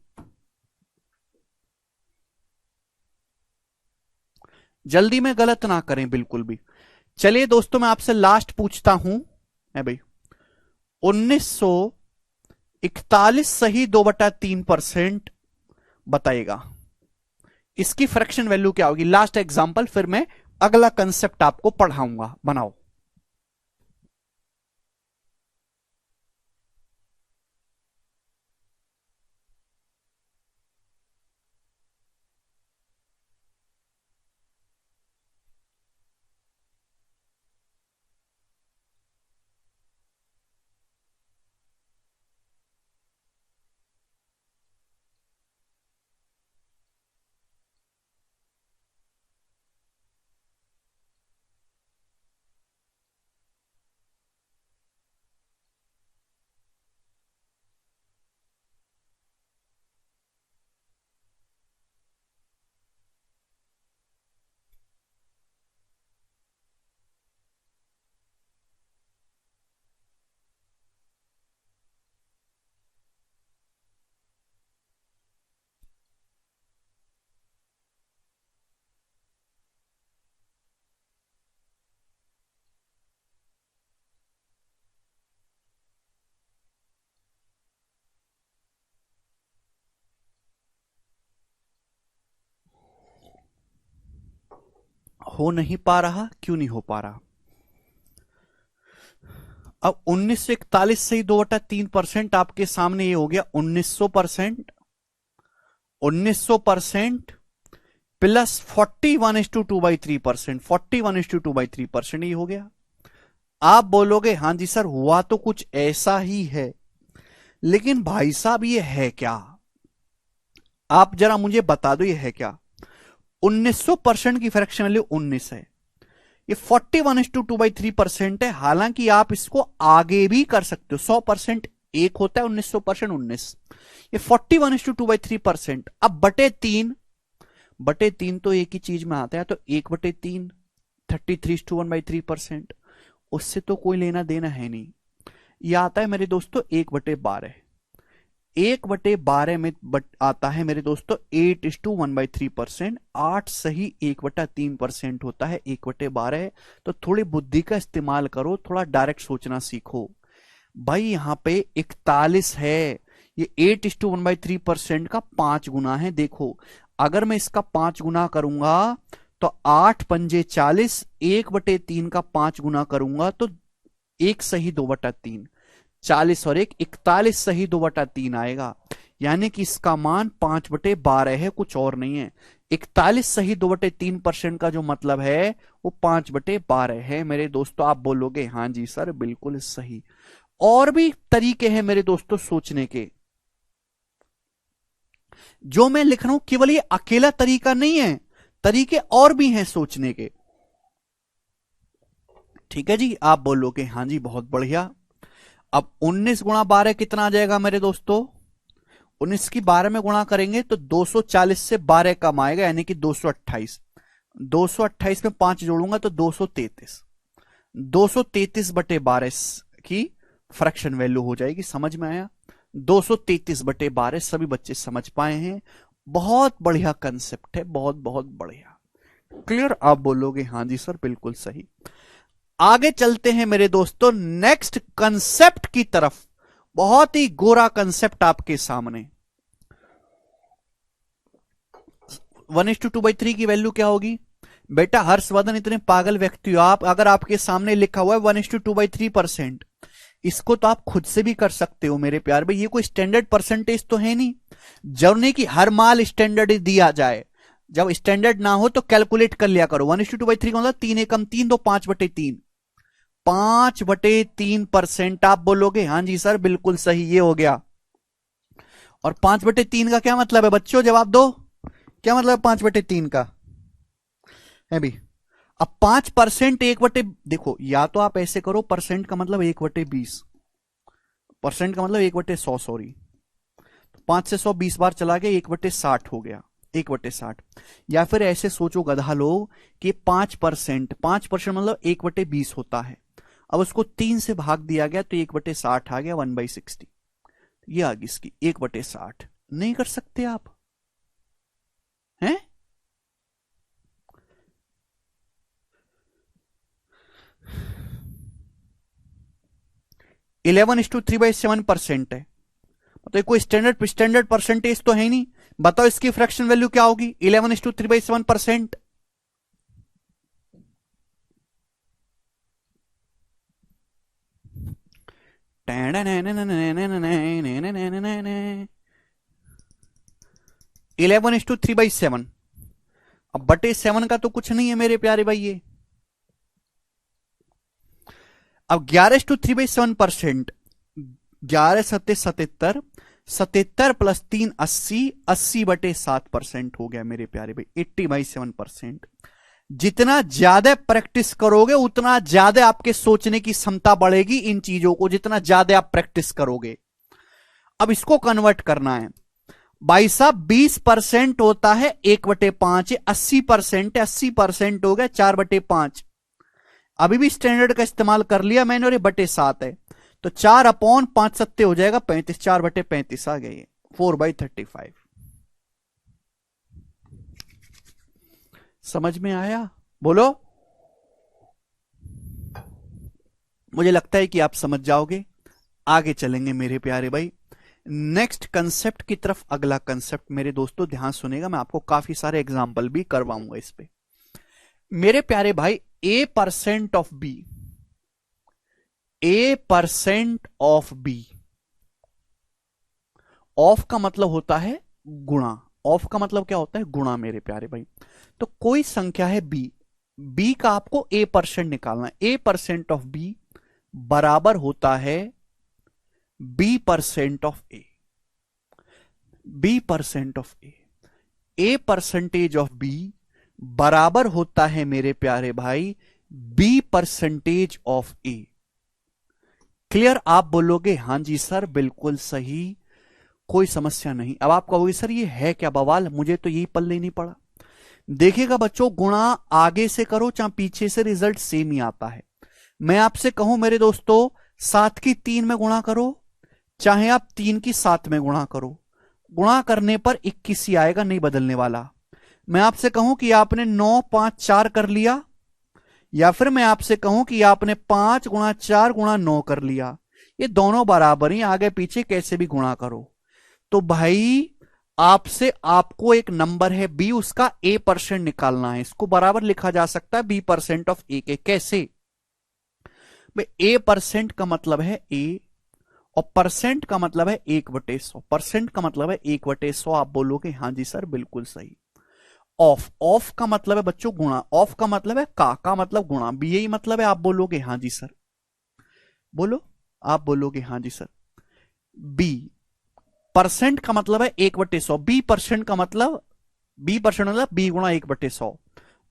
जल्दी में गलत ना करें बिल्कुल भी। चलिए दोस्तों मैं आपसे लास्ट पूछता हूं मैं भाई, 1941 सही 2/3% बताइएगा, इसकी फ्रैक्शन वैल्यू क्या होगी? लास्ट एग्जांपल, फिर मैं अगला कंसेप्ट आपको पढ़ाऊंगा। बनाओ। हो नहीं पा रहा, क्यों नहीं हो पा रहा? अब 1941 से ही 2/3% आपके सामने ये हो गया 1900%, 1900% प्लस 41:2/3%, 41:2/3% ये हो गया। आप बोलोगे हां जी सर हुआ तो कुछ ऐसा ही है, लेकिन भाई साहब ये है क्या? आप जरा मुझे बता दो ये है क्या। 1900% की फ्रैक्शन वैल्यू 19 है, ये 41:2/3% है। हालांकि आप इसको आगे भी कर सकते हो, 100% एक होता है, 1900% 19, ये 41:2/3%। अब बटे तीन तो एक ही चीज में आता है, तो 1/3 33:1/3%, उससे तो कोई लेना देना है नहीं। यह आता है मेरे दोस्तों 1/12, 1/12 में आता है मेरे दोस्तों 8:1/3%, 8 सही 1/3% होता है 1/12। तो थोड़ी बुद्धि का इस्तेमाल करो, थोड़ा डायरेक्ट सोचना सीखो भाई। यहां पे 41 है, ये 8:1/3% का 5 गुना है। देखो अगर मैं इसका 5 गुना करूंगा तो 8 पंजे 40, 1/3 का 5 गुना करूंगा तो 1 सही 2/3, 40 और 1 41 सही 2/3 आएगा। यानी कि इसका मान 5/12 है, कुछ और नहीं है। 41 सही 2/3% का जो मतलब है वो 5/12 है मेरे दोस्तों। आप बोलोगे हां जी सर बिल्कुल सही। और भी तरीके हैं मेरे दोस्तों सोचने के, जो मैं लिख रहा हूं केवल ये अकेला तरीका नहीं है, तरीके और भी हैं सोचने के। ठीक है जी, आप बोलोगे हां जी बहुत बढ़िया। अब 19 गुणा 12 कितना आ जाएगा मेरे दोस्तों? 19 की 12 में गुणा करेंगे तो 240 से 12 कम आएगा, यानी कि 228। 228 में 5 जोड़ूंगा तो 233, 233/12 की फ्रैक्शन वैल्यू हो जाएगी। समझ में आया? 233/12। सभी बच्चे समझ पाए हैं? बहुत बढ़िया कंसेप्ट है, बहुत बहुत बढ़िया। क्लियर? आप बोलोगे हां जी सर बिल्कुल सही। आगे चलते हैं मेरे दोस्तों नेक्स्ट कंसेप्ट की तरफ। बहुत ही गोरा कंसेप्ट आपके सामने। 1:2/3 की वैल्यू क्या होगी? बेटा हर्षवर्धन इतने पागल व्यक्ति हो आप, अगर आपके सामने लिखा हुआ है 1:2/3%, इसको तो आप खुद से भी कर सकते हो मेरे प्यार भाई, ये कोई स्टैंडर्ड परसेंटेज तो है नहीं। जरूर नहीं कि हर माल स्टैंडर्ड दिया जाए, जब स्टैंडर्ड ना हो तो कैलकुलेट कर लिया करो। 1:2/3 का मतलब 3 एकम 3 दो 5/3, 5/3%। आप बोलोगे हाँ जी सर बिल्कुल सही, ये हो गया। और 5/3 का क्या मतलब है बच्चों, जवाब दो, क्या मतलब 5/3 का है भी। अब 5% 1/, देखो या तो आप ऐसे करो, परसेंट का मतलब 1/20, परसेंट का मतलब 1/100, सॉरी। 5 से 100 20 बार चला गया, 1/60 हो गया, 1/60। या फिर ऐसे सोचो गधा लोग कि 5%, 5% मतलब 1/20 होता है। अब उसको 3 से भाग दिया गया तो 1/60 आ गया, 1/60। ये आ गई इसकी 1/60। नहीं कर सकते आप हैं? 11:3/7% है, तो कोई स्टैंडर्ड स्टैंडर्ड परसेंटेज तो है ही नहीं। बताओ इसकी फ्रैक्शन वैल्यू क्या होगी, 11:3/7%। Eleven is to 3/7। अब बटे 7 का तो कुछ नहीं है मेरे प्यारे भाई ये। अब 11:3/7%, 11×7=77, 77 + 3 80, 80/7% हो गया मेरे प्यारे भाई, 80/7%। जितना ज्यादा प्रैक्टिस करोगे उतना ज्यादा आपके सोचने की क्षमता बढ़ेगी इन चीजों को, जितना ज्यादा आप प्रैक्टिस करोगे। अब इसको कन्वर्ट करना है भाई साहब, 20% होता है 1/5, 80% 80% हो गया 4/5। अभी भी स्टैंडर्ड का इस्तेमाल कर लिया मैंने, और ये बटे 7 है, तो 4/5 हो जाएगा 35, 4/35 आ गए, 4/35। समझ में आया? बोलो। मुझे लगता है कि आप समझ जाओगे। आगे चलेंगे मेरे प्यारे भाई, नेक्स्ट कंसेप्ट की तरफ। अगला कंसेप्ट मेरे दोस्तों ध्यान सुनेगा, मैं आपको काफी सारे एग्जाम्पल भी करवाऊंगा इस पे मेरे प्यारे भाई। A% ऑफ बी, ऑफ का मतलब होता है गुणा, ऑफ का मतलब क्या होता है, गुणा मेरे प्यारे भाई। तो कोई संख्या है बी, बी का आपको A% निकालना है। A% ऑफ बी बराबर होता है B% of A, B% of A, A% of B बराबर होता है मेरे प्यारे भाई B% ऑफ ए। क्लियर? आप बोलोगे हां जी सर बिल्कुल सही, कोई समस्या नहीं। अब आप कहोगे सर ये है क्या बवाल, मुझे तो यही पल्ले नहीं पड़ा। देखिएगा बच्चों, गुणा आगे से करो चाहे पीछे से, रिजल्ट सेम ही आता है। मैं आपसे कहूं मेरे दोस्तों 7 की 3 में गुणा करो, चाहे आप 3 की 7 में गुणा करो, गुणा करने पर 21 ही आएगा, नहीं बदलने वाला। मैं आपसे कहूं कि आपने 9 5 4 कर लिया, या फिर मैं आपसे कहूं कि आपने 5 × 4 × 9 कर लिया, ये दोनों बराबर ही, आगे पीछे कैसे भी गुणा करो। तो भाई आपसे आपको एक नंबर है बी, उसका A% निकालना है। इसको बराबर लिखा जा सकता है B% ऑफ ए के। कैसे भाई, A% का मतलब है ए, और परसेंट का मतलब है 1/100, परसेंट का मतलब है 1/100। आप बोलोगे हाँ जी सर बिल्कुल सही। ऑफ, ऑफ का मतलब है बच्चों गुणा, ऑफ का मतलब है का मतलब गुणा, बी यही मतलब है। आप बोलोगे हाँ जी सर, बोलो, आप बोलोगे हाँ जी सर। बी परसेंट का मतलब है 1/100, B% का मतलब, B% मतलब B×1/100,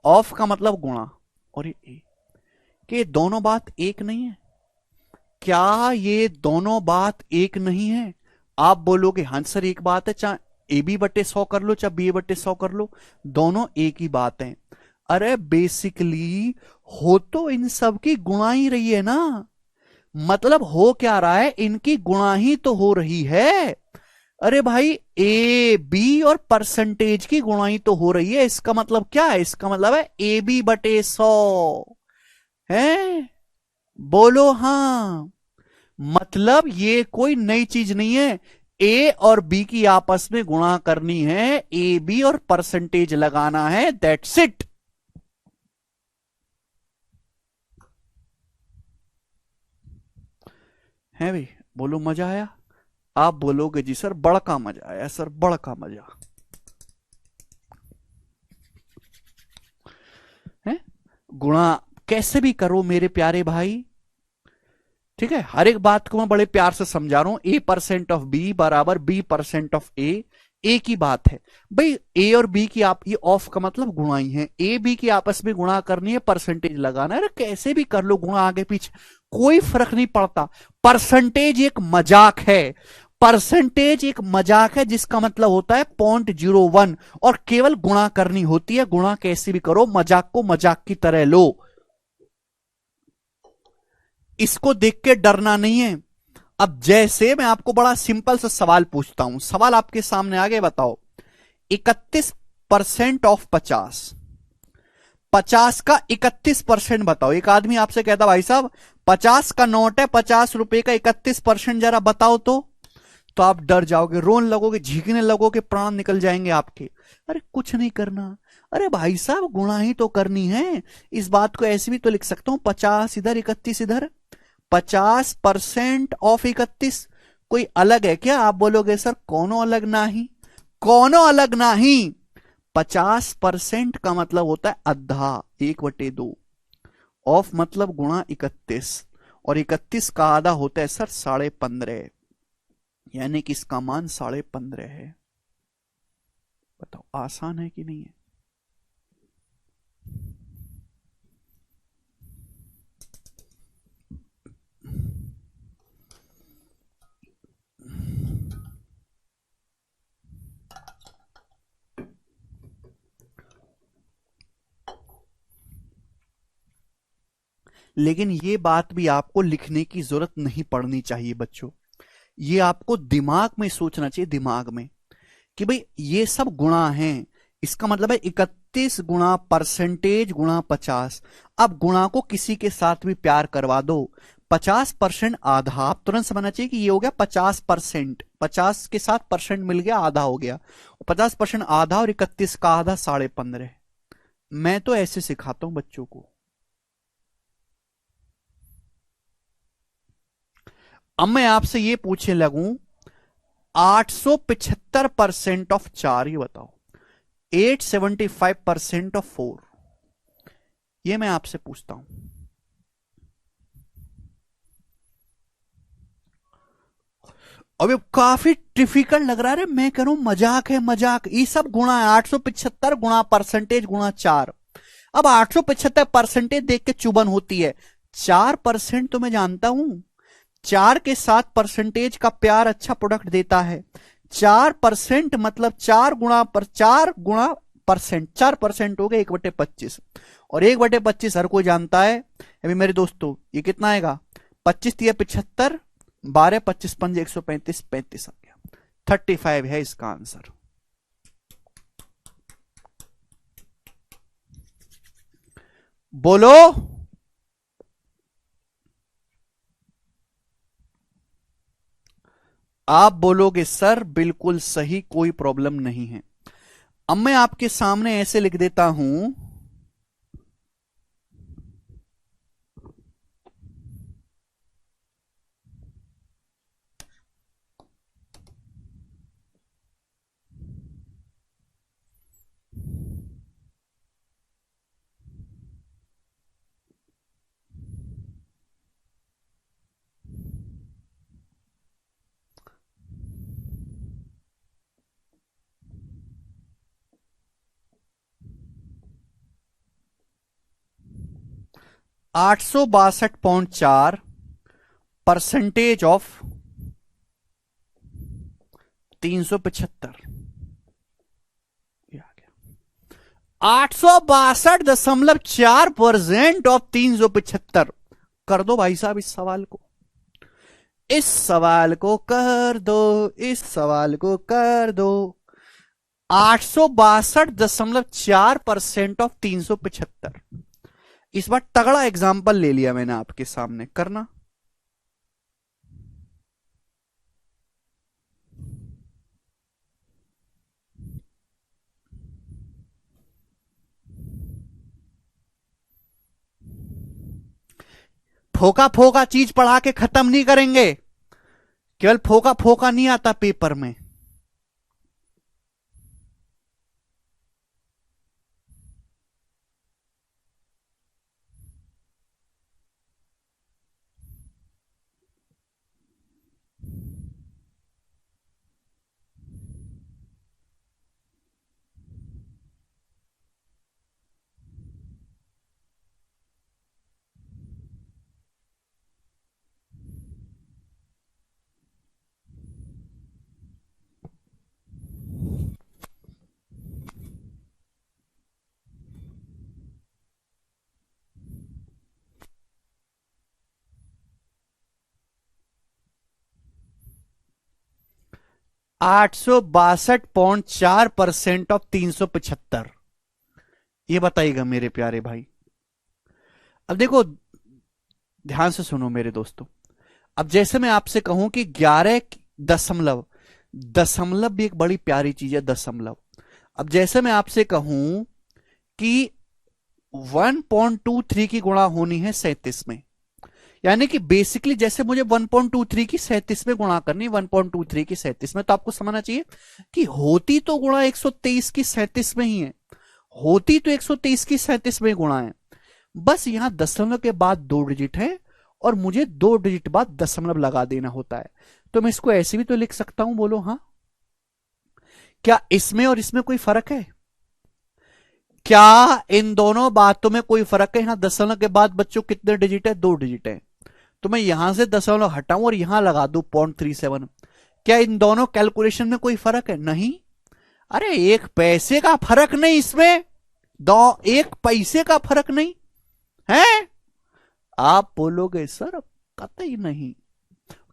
ऑफ का मतलब गुणा, और ये कि दोनों बात एक नहीं है। क्या ये दोनों बात एक नहीं है? आप बोलोगे हाँ सर एक बात है, चाहे AB/100 कर लो चाहे BA/100 कर लो, दोनों एक ही बात है। अरे बेसिकली हो तो इन सब की गुणा ही रही है ना, मतलब हो क्या रहा है, इनकी गुणा ही तो हो रही है। अरे भाई ए बी और परसेंटेज की गुणाई तो हो रही है, इसका मतलब क्या है, इसका मतलब है AB/100 है। बोलो हाँ, मतलब ये कोई नई चीज नहीं है। ए और बी की आपस में गुणा करनी है, ए बी और परसेंटेज लगाना है, दैट्स इट। है भाई? बोलो मजा आया? आप बोलोगे जी सर बड़का मजा आया सर, बड़का मजा है। गुणा कैसे भी करो मेरे प्यारे भाई, ठीक है? हर एक बात को मैं बड़े प्यार से समझा रहा हूं। A% ऑफ B बराबर B% ऑफ A, एक ही बात है भाई। ए और बी की आप, ये ऑफ का मतलब गुणा ही है, ए बी की आपस में गुणा करनी है, परसेंटेज लगाना है। अरे कैसे भी कर लो गुणा आगे पीछे, कोई फर्क नहीं पड़ता। परसेंटेज एक मजाक है, परसेंटेज एक मजाक है, जिसका मतलब होता है 0.01, और केवल गुणा करनी होती है। गुणा कैसे भी करो, मजाक को मजाक की तरह लो, इसको देख के डरना नहीं है। अब जैसे मैं आपको बड़ा सिंपल सा सवाल पूछता हूं, सवाल आपके सामने आगे, बताओ 31% ऑफ 50, 50 का 31% बताओ। एक आदमी आपसे कहता भाई साहब 50 का नोट है, 50 रुपए का 31%, जरा बताओ तो आप डर जाओगे, रोन लगोगे, झीकने लगोगे, प्राण निकल जाएंगे आपके। अरे कुछ नहीं करना, अरे भाई साहब गुणा ही तो करनी है। इस बात को ऐसे भी तो लिख सकता हूं, 50 इधर 31 इधर, 50% ऑफ 31। कोई अलग है क्या? आप बोलोगे सर कोनो अलग नहीं, कोनो अलग नहीं। 50% का मतलब होता है आधा, 1/2। ऑफ मतलब गुणा 31, और 31 का आधा होता है सर 15.5, यानी कि इसका मान 15.5 है। बताओ आसान है कि नहीं है? लेकिन ये बात भी आपको लिखने की जरूरत नहीं पड़नी चाहिए बच्चों, ये आपको दिमाग में सोचना चाहिए, दिमाग में, कि भाई ये सब गुणा हैं। इसका मतलब है 31 गुणा परसेंटेज गुणा 50। अब गुणा को किसी के साथ भी प्यार करवा दो, 50% आधा, आप तुरंत समझना चाहिए कि ये हो गया 50%, 50 के साथ परसेंट मिल गया, आधा हो गया। 50% आधा और 31 का आधा 15.5। मैं तो ऐसे सिखाता हूं बच्चों को। अब मैं आपसे ये पूछने लगूं, 875%ऑफ 4, ये बताओ। 875%ऑफ 4, ये मैं आपसे पूछता हूं। अब ये काफी डिफिकल्ट लग रहा है, मैं कह रहा हूं मजाक है, मजाक। ये सब गुणा है, 875 गुणा परसेंटेज गुणा 4। अब 875% देख के चुबन होती है, 4% तो मैं जानता हूं, 4 के साथ परसेंटेज का प्यार अच्छा प्रोडक्ट देता है। 4% मतलब 4 गुणा 4% हो गए 1/25, और 1/25 हर कोई जानता है। अभी मेरे दोस्तों ये कितना आएगा, 25×3 = 75, 12 25 5 135, 35 आ गया, 35 है इसका आंसर। बोलो। आप बोलोगे सर बिल्कुल सही, कोई प्रॉब्लम नहीं है। अब मैं आपके सामने ऐसे लिख देता हूं, $862.4 परसेंटेज ऑफ 375। 862.4% ऑफ 375। कर दो भाई साहब इस सवाल को, इस सवाल को कर दो, इस सवाल को कर दो। 862.4% ऑफ 375। इस बार तगड़ा एग्जाम्पल ले लिया मैंने आपके सामने, करना। फोका फोका चीज पढ़ा के खत्म नहीं करेंगे, केवल फोका फोका नहीं आता पेपर में। $862.4% ऑफ 375। ये बताइएगा मेरे प्यारे भाई। अब देखो, ध्यान से सुनो मेरे दोस्तों। अब जैसे मैं आपसे कहूं कि 11 दशमलव, दशमलव भी एक बड़ी प्यारी चीज है, दशमलव। अब जैसे मैं आपसे कहूं कि 1.23 की गुणा होनी है 37 में, यानी कि बेसिकली जैसे मुझे 1.23 की 37 में गुणा करनी, 1.23 की 37 में, तो आपको समझना चाहिए कि होती तो गुणा 123 की 37 में ही है, होती तो 123 की 37 में गुणा है, बस यहां दशमलव के बाद 2 डिजिट है और मुझे 2 डिजिट बाद दशमलव लगा देना होता है। तो मैं इसको ऐसे भी तो लिख सकता हूं, बोलो हाँ। क्या इसमें और इसमें कोई फर्क है? क्या इन दोनों बातों में कोई फर्क है? यहां दशमलव के बाद बच्चों कितने डिजिट है? 2 डिजिट है। तो मैं यहां से दशमलव हटाऊं और यहां लगा दूं 0.37। क्या इन दोनों कैलकुलेशन में कोई फर्क है? नहीं। अरे एक पैसे का फर्क नहीं इसमें, दो एक पैसे का फर्क नहीं है। आप बोलोगे सर कतई नहीं,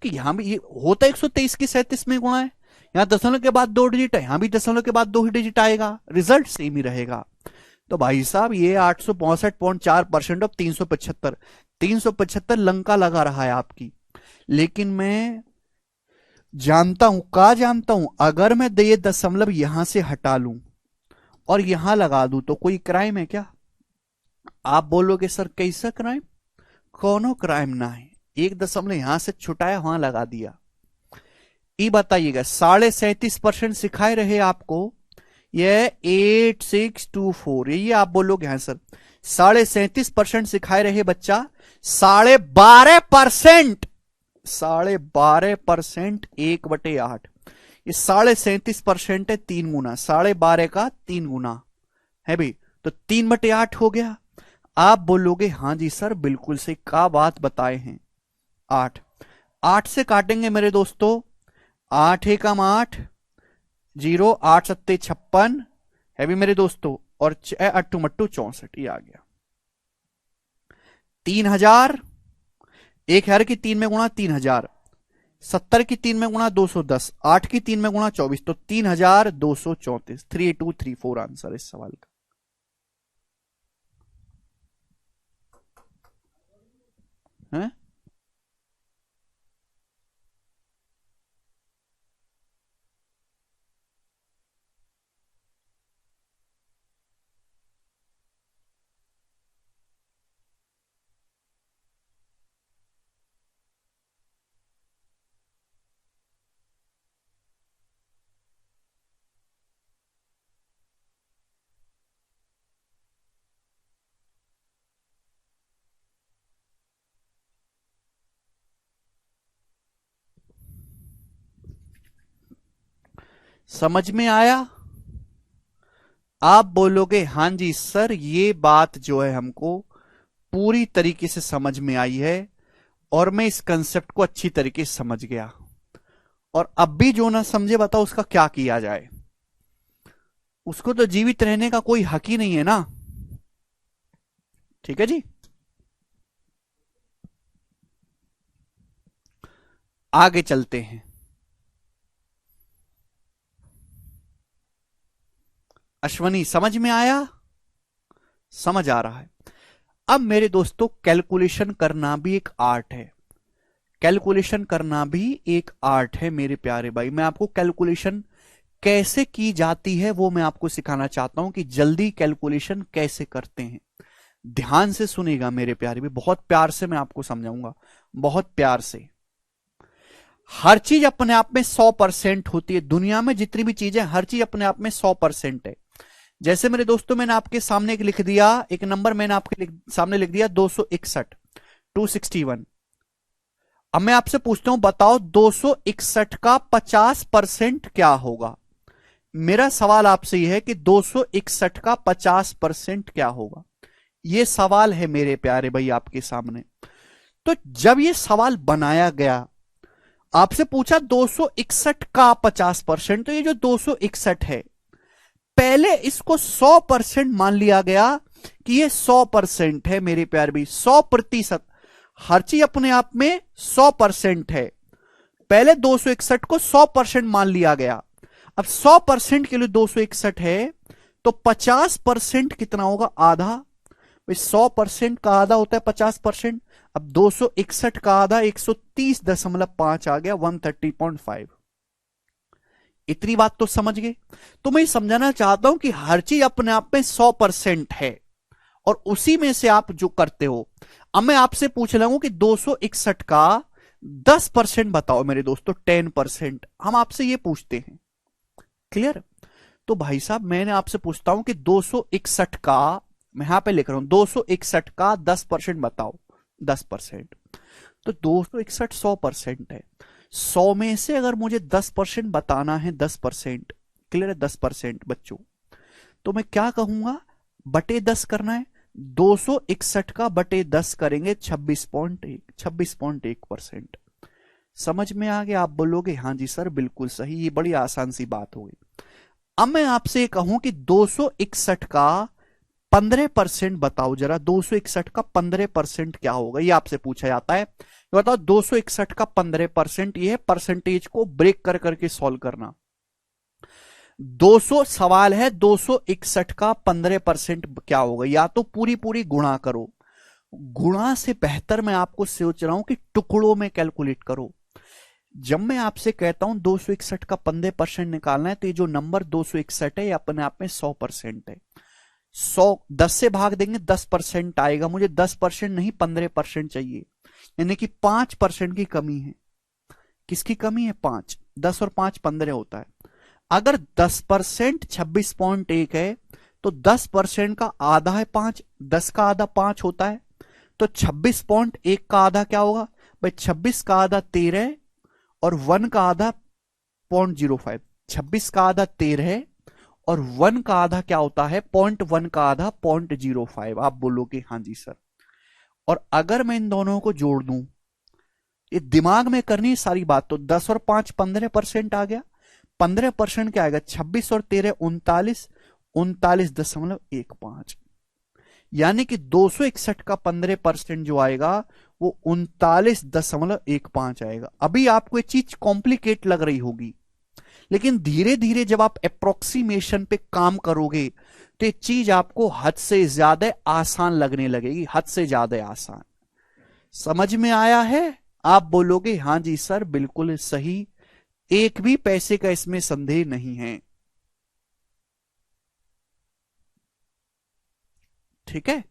कि यहां भी ये होता 123 की 37 में गुणा है, यहां दशमलव के बाद 2 डिजिट है, यहां भी दशमलव के बाद 2 ही डिजिट आएगा, रिजल्ट सेम ही रहेगा। तो भाई साहब ये 862.4% ऑफ 375, 375 लंका लगा रहा है आपकी। लेकिन मैं जानता हूं, का जानता हूं, अगर मैं ये दशमलव यहां से हटा लूं और यहां लगा दूं तो कोई क्राइम है क्या? आप बोलोगे सर कैसा क्राइम? कोनो क्राइम ना है, एक दशमलव यहां से छुटाया वहां लगा दिया। ये बताइएगा 37.5% सिखाए रहे आपको, ये 8624, यही आप बोलोगे हाँ सर। 37.5% सिखाए रहे बच्चा, 12.5%, 12.5% 1/8, ये 37.5% है 3 गुना, 12.5 का 3 गुना है भाई, तो 3/8 हो गया। आप बोलोगे हाँ जी सर बिल्कुल सही, का बात बताए हैं। 8, 8 से काटेंगे मेरे दोस्तों, 8 एकम 8, 0, 8 सत्ते 56 है भी मेरे दोस्तों, और 8 मट्टू 64, ये आ गया 3000। 1000 की 3 में गुणा 3000, 70 की 3 में गुणा 210, 8 की 3 में गुणा 24, तो 3234, 3234 आंसर इस सवाल का है। समझ में आया? आप बोलोगे हां जी सर ये बात जो है हमको पूरी तरीके से समझ में आई है और मैं इस कंसेप्ट को अच्छी तरीके से समझ गया, और अब भी जो ना समझे बताओ उसका क्या किया जाए? उसको तो जीवित रहने का कोई हक ही नहीं है ना। ठीक है जी, आगे चलते हैं। अश्वनी समझ में आया? समझ आ रहा है। अब मेरे दोस्तों कैलकुलेशन करना भी एक आर्ट है, कैलकुलेशन करना भी एक आर्ट है मेरे प्यारे भाई। मैं आपको कैलकुलेशन कैसे की जाती है वो मैं आपको सिखाना चाहता हूं कि जल्दी कैलकुलेशन कैसे करते हैं। ध्यान से सुनेगा मेरे प्यारे भाई, बहुत प्यार से मैं आपको समझाऊंगा, बहुत प्यार से। हर चीज अपने आप में 100% होती है। दुनिया में जितनी भी चीजें, हर चीज अपने आप में 100% है। जैसे मेरे दोस्तों, मैंने आपके सामने एक लिख दिया, एक नंबर मैंने आपके सामने लिख दिया 261, 261। अब मैं आपसे पूछता हूं, बताओ 261 का 50% क्या होगा। मेरा सवाल आपसे यह है कि 261 का 50% क्या होगा। यह सवाल है मेरे प्यारे भाई आपके सामने। तो जब यह सवाल बनाया गया, आपसे पूछा 261 का 50%, तो ये जो 261 है, पहले इसको 100% मान लिया गया कि ये 100% है मेरे प्यारे भाई, 100%। हर चीज अपने आप में 100% है। पहले 261 को 100% मान लिया गया। अब 100% के लिए 261 है, तो 50% कितना होगा, आधा। 100% का आधा होता है 50%। अब 261 का आधा 130.5 आ गया, 130.5। इतनी बात तो समझ गए। तो मैं समझाना चाहता हूं कि हर चीज अपने आप में 100% है, और उसी में से आप जो करते हो। अब मैं आपसे पूछ रहा हूं कि 261 का 10% बताओ मेरे दोस्तों, 10%। हम आपसे ये पूछते हैं, क्लियर। तो भाई साहब, मैंने आपसे पूछता हूं कि 261 का, मैं यहां पे लिख रहा हूं 261 का 10% बताओ, 10%। तो 261 100% है। 100 में से अगर मुझे 10% बताना है, 10%, क्लियर है, 10% बच्चों, तो मैं क्या कहूंगा, बटे 10 करना है। 261 का बटे 10 करेंगे 26.1, 26.1%। समझ में आ गया। आप बोलोगे हाँ जी सर बिल्कुल सही, ये बड़ी आसान सी बात हो गई। अब मैं आपसे कहूं कि 261 का 15% बताओ जरा, 261 का 15% क्या होगा, ये आपसे पूछा जाता है। बताओ 261 का 15%, ये है परसेंटेज को ब्रेक कर करके सॉल्व करना। 200 सवाल है, 261 का 15% क्या होगा। या तो पूरी पूरी गुणा करो, गुणा से बेहतर मैं आपको सोच रहा हूं कि टुकड़ों में कैलकुलेट करो। जब मैं आपसे कहता हूं 261 का 15% निकालना है, तो ये जो नंबर 261 है, ये अपने आप में 100% है। 100 10 से भाग देंगे 10% आएगा। मुझे 10% नहीं 15% चाहिए, यानी कि 5% की कमी है। किसकी कमी है, 5। 10 और 5 15 होता है। अगर 10% 26.1 है, तो 10% का आधा है 5, 10 का आधा 5 होता है। तो 26.1 का आधा क्या होगा भाई, 26 का आधा 13 और 1 का आधा 0.05। 26 का आधा 13 और 1 का आधा क्या होता है, 0.1 का आधा 0.05। आप बोलोगे हाँ जी सर। और अगर मैं इन दोनों को जोड़ दूं, ये दिमाग में करनी सारी बात, तो 10 और 5 15% आ गया। 15% क्या आएगा, 26 और 13 39, 39.15। यानी कि 261 का 15% जो आएगा वो 39.15 आएगा। अभी आपको ये चीज कॉम्प्लिकेट लग रही होगी, लेकिन धीरे धीरे जब आप अप्रोक्सीमेशन पे काम करोगे, तो ये चीज आपको हद से ज्यादा आसान लगने लगेगी, हद से ज्यादा आसान। समझ में आया है। आप बोलोगे हाँ जी सर बिल्कुल सही, एक भी पैसे का इसमें संदेह नहीं है। ठीक है।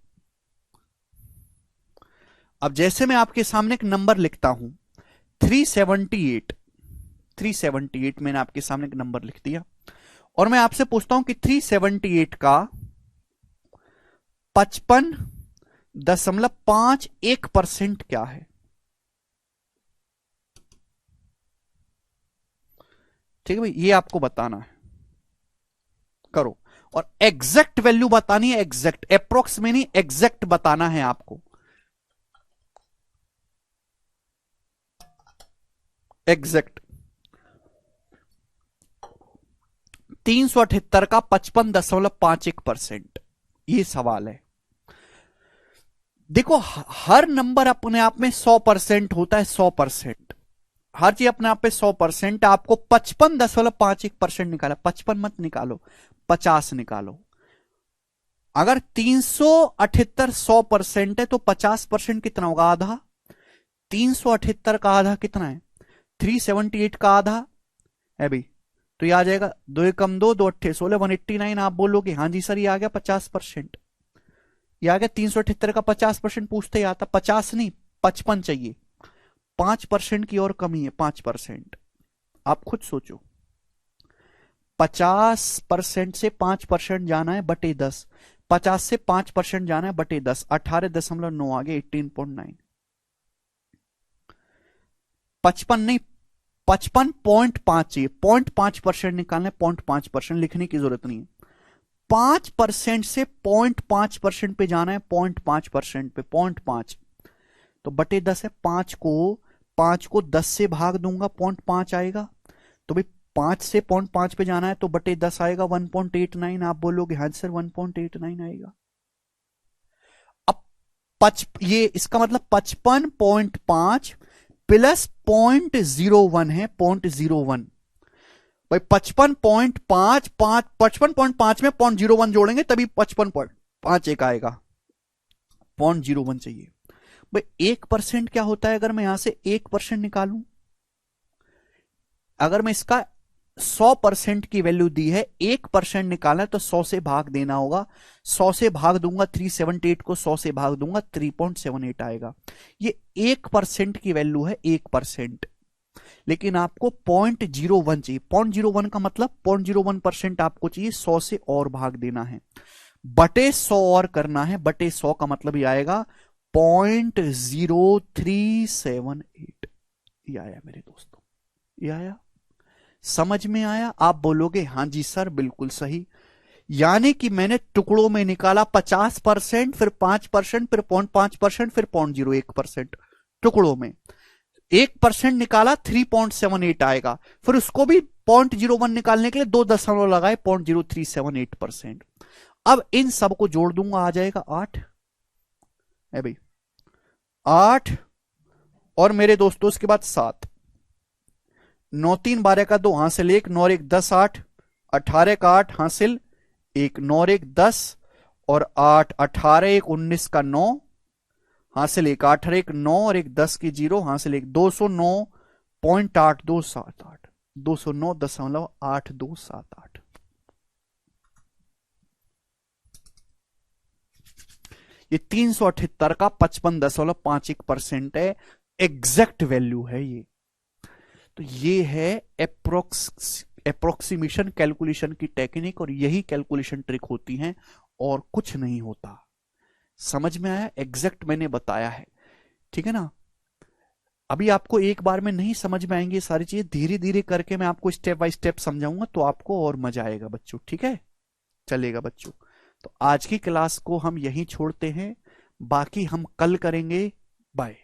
अब जैसे मैं आपके सामने एक नंबर लिखता हूं 378, 378 मैंने आपके सामने एक नंबर लिख दिया, और मैं आपसे पूछता हूं कि 378 का 55.51% क्या है। ठीक है भाई, ये आपको बताना है, करो। और एग्जैक्ट वैल्यू बतानी है, एग्जैक्ट, अप्रोक्स में नहीं, एग्जैक्ट बताना है आपको, एग्जैक्ट। 378 का 55.51%, ये सवाल है। देखो हर नंबर अपने आप में 100% होता है, 100%। हर चीज अपने आप में 100%। आपको 55.51% निकाला, 55 मत निकालो, 50 निकालो। अगर 378 100% है, तो 50% कितना होगा, आधा। 378 का आधा कितना है, 378 का आधा है भाई, तो ये आ जाएगा 2 एकम 2, 2 अट्ठे 16, 189। आप बोलोगे हाँ जी सर ये आ गया 50%। ये आ गया 378 का 50%। पूछते ही आता 50 नहीं 55 चाहिए, 5% की और कमी है, 5%। आप खुद सोचो, 50% से 5% जाना है बटे 10, 50 से 5% जाना है बटे 10, 18.9 आगे 18.9, 55 नहीं 55.5 चाहिए, 0.5% निकालना है, 0.5% लिखने की जरूरत नहीं है। 5% से 0.5% पे जाना है, 0.5% पे, 0.5 तो बटे 10 है, 5 को 10 से भाग दूंगा, 0.5 आएगा। तो भाई 5 से 0.5 पे जाना है तो बटे 10 आएगा 1.89। आप बोलोगे हाँ सर 1.89 आएगा। अब ये इसका मतलब 55.5 प्लस 0.01 है, 0.01। भाई 55.5 55.5 में 0.01 जोड़ेंगे तभी 55.5 एक आएगा, 0.01 चाहिए। भाई 1% क्या होता है अगर मैं यहां से 1% निकालूं? अगर मैं इसका 100% की वैल्यू दी है, 1% निकालना है तो 100 से भाग देना होगा। 100 से भाग दूंगा 378 को, 100 से भाग दूंगा 3.78 आएगा। ये 1% की वैल्यू है, 1%। लेकिन आपको 0.01 चाहिए। 0.01 का मतलब 0.01% आपको चाहिए, 100 से और भाग देना है, बटे 100 और करना है, बटे 100 का मतलब ये आएगा 0.0378। ये आया मेरे दोस्तों, ये आया, समझ में आया? आप बोलोगे हाँ जी सर बिल्कुल सही। यानी कि मैंने टुकड़ों में निकाला 50%, फिर 5%, फिर 0.5%, फिर 0.01%। टुकड़ों में 1% निकाला 3.78 आएगा, फिर उसको भी 0.01 निकालने के लिए 2 दशमलव लगाए, 0.0378%। अब इन सब को जोड़ दूंगा, आ जाएगा 8 है भाई, 8 और मेरे दोस्तों उसके बाद 7, 9 3 12 का 2 हासिल 1, 9 1 10 8, 18 का 8 हासिल 1, 9 1 10 और 8, 18 1 19 का 9 हासिल 1, 18 1 9 और 1 10 की 0 हासिल 1, 209.8278, 209.8278। ये 378 का 55.51% है, एग्जैक्ट वैल्यू है ये। तो ये है एप्रोक्सीमेशन कैलकुलेशन की टेक्निक, और यही कैलकुलेशन ट्रिक होती है और कुछ नहीं होता। समझ में आया? एग्जैक्ट मैंने बताया है, ठीक है ना। अभी आपको एक बार में नहीं समझ में आएंगे सारी चीजें, धीरे धीरे करके मैं आपको स्टेप बाय स्टेप समझाऊंगा तो आपको और मजा आएगा बच्चों, ठीक है? चलेगा बच्चों, तो आज की क्लास को हम यहीं छोड़ते हैं, बाकी हम कल करेंगे। बाय।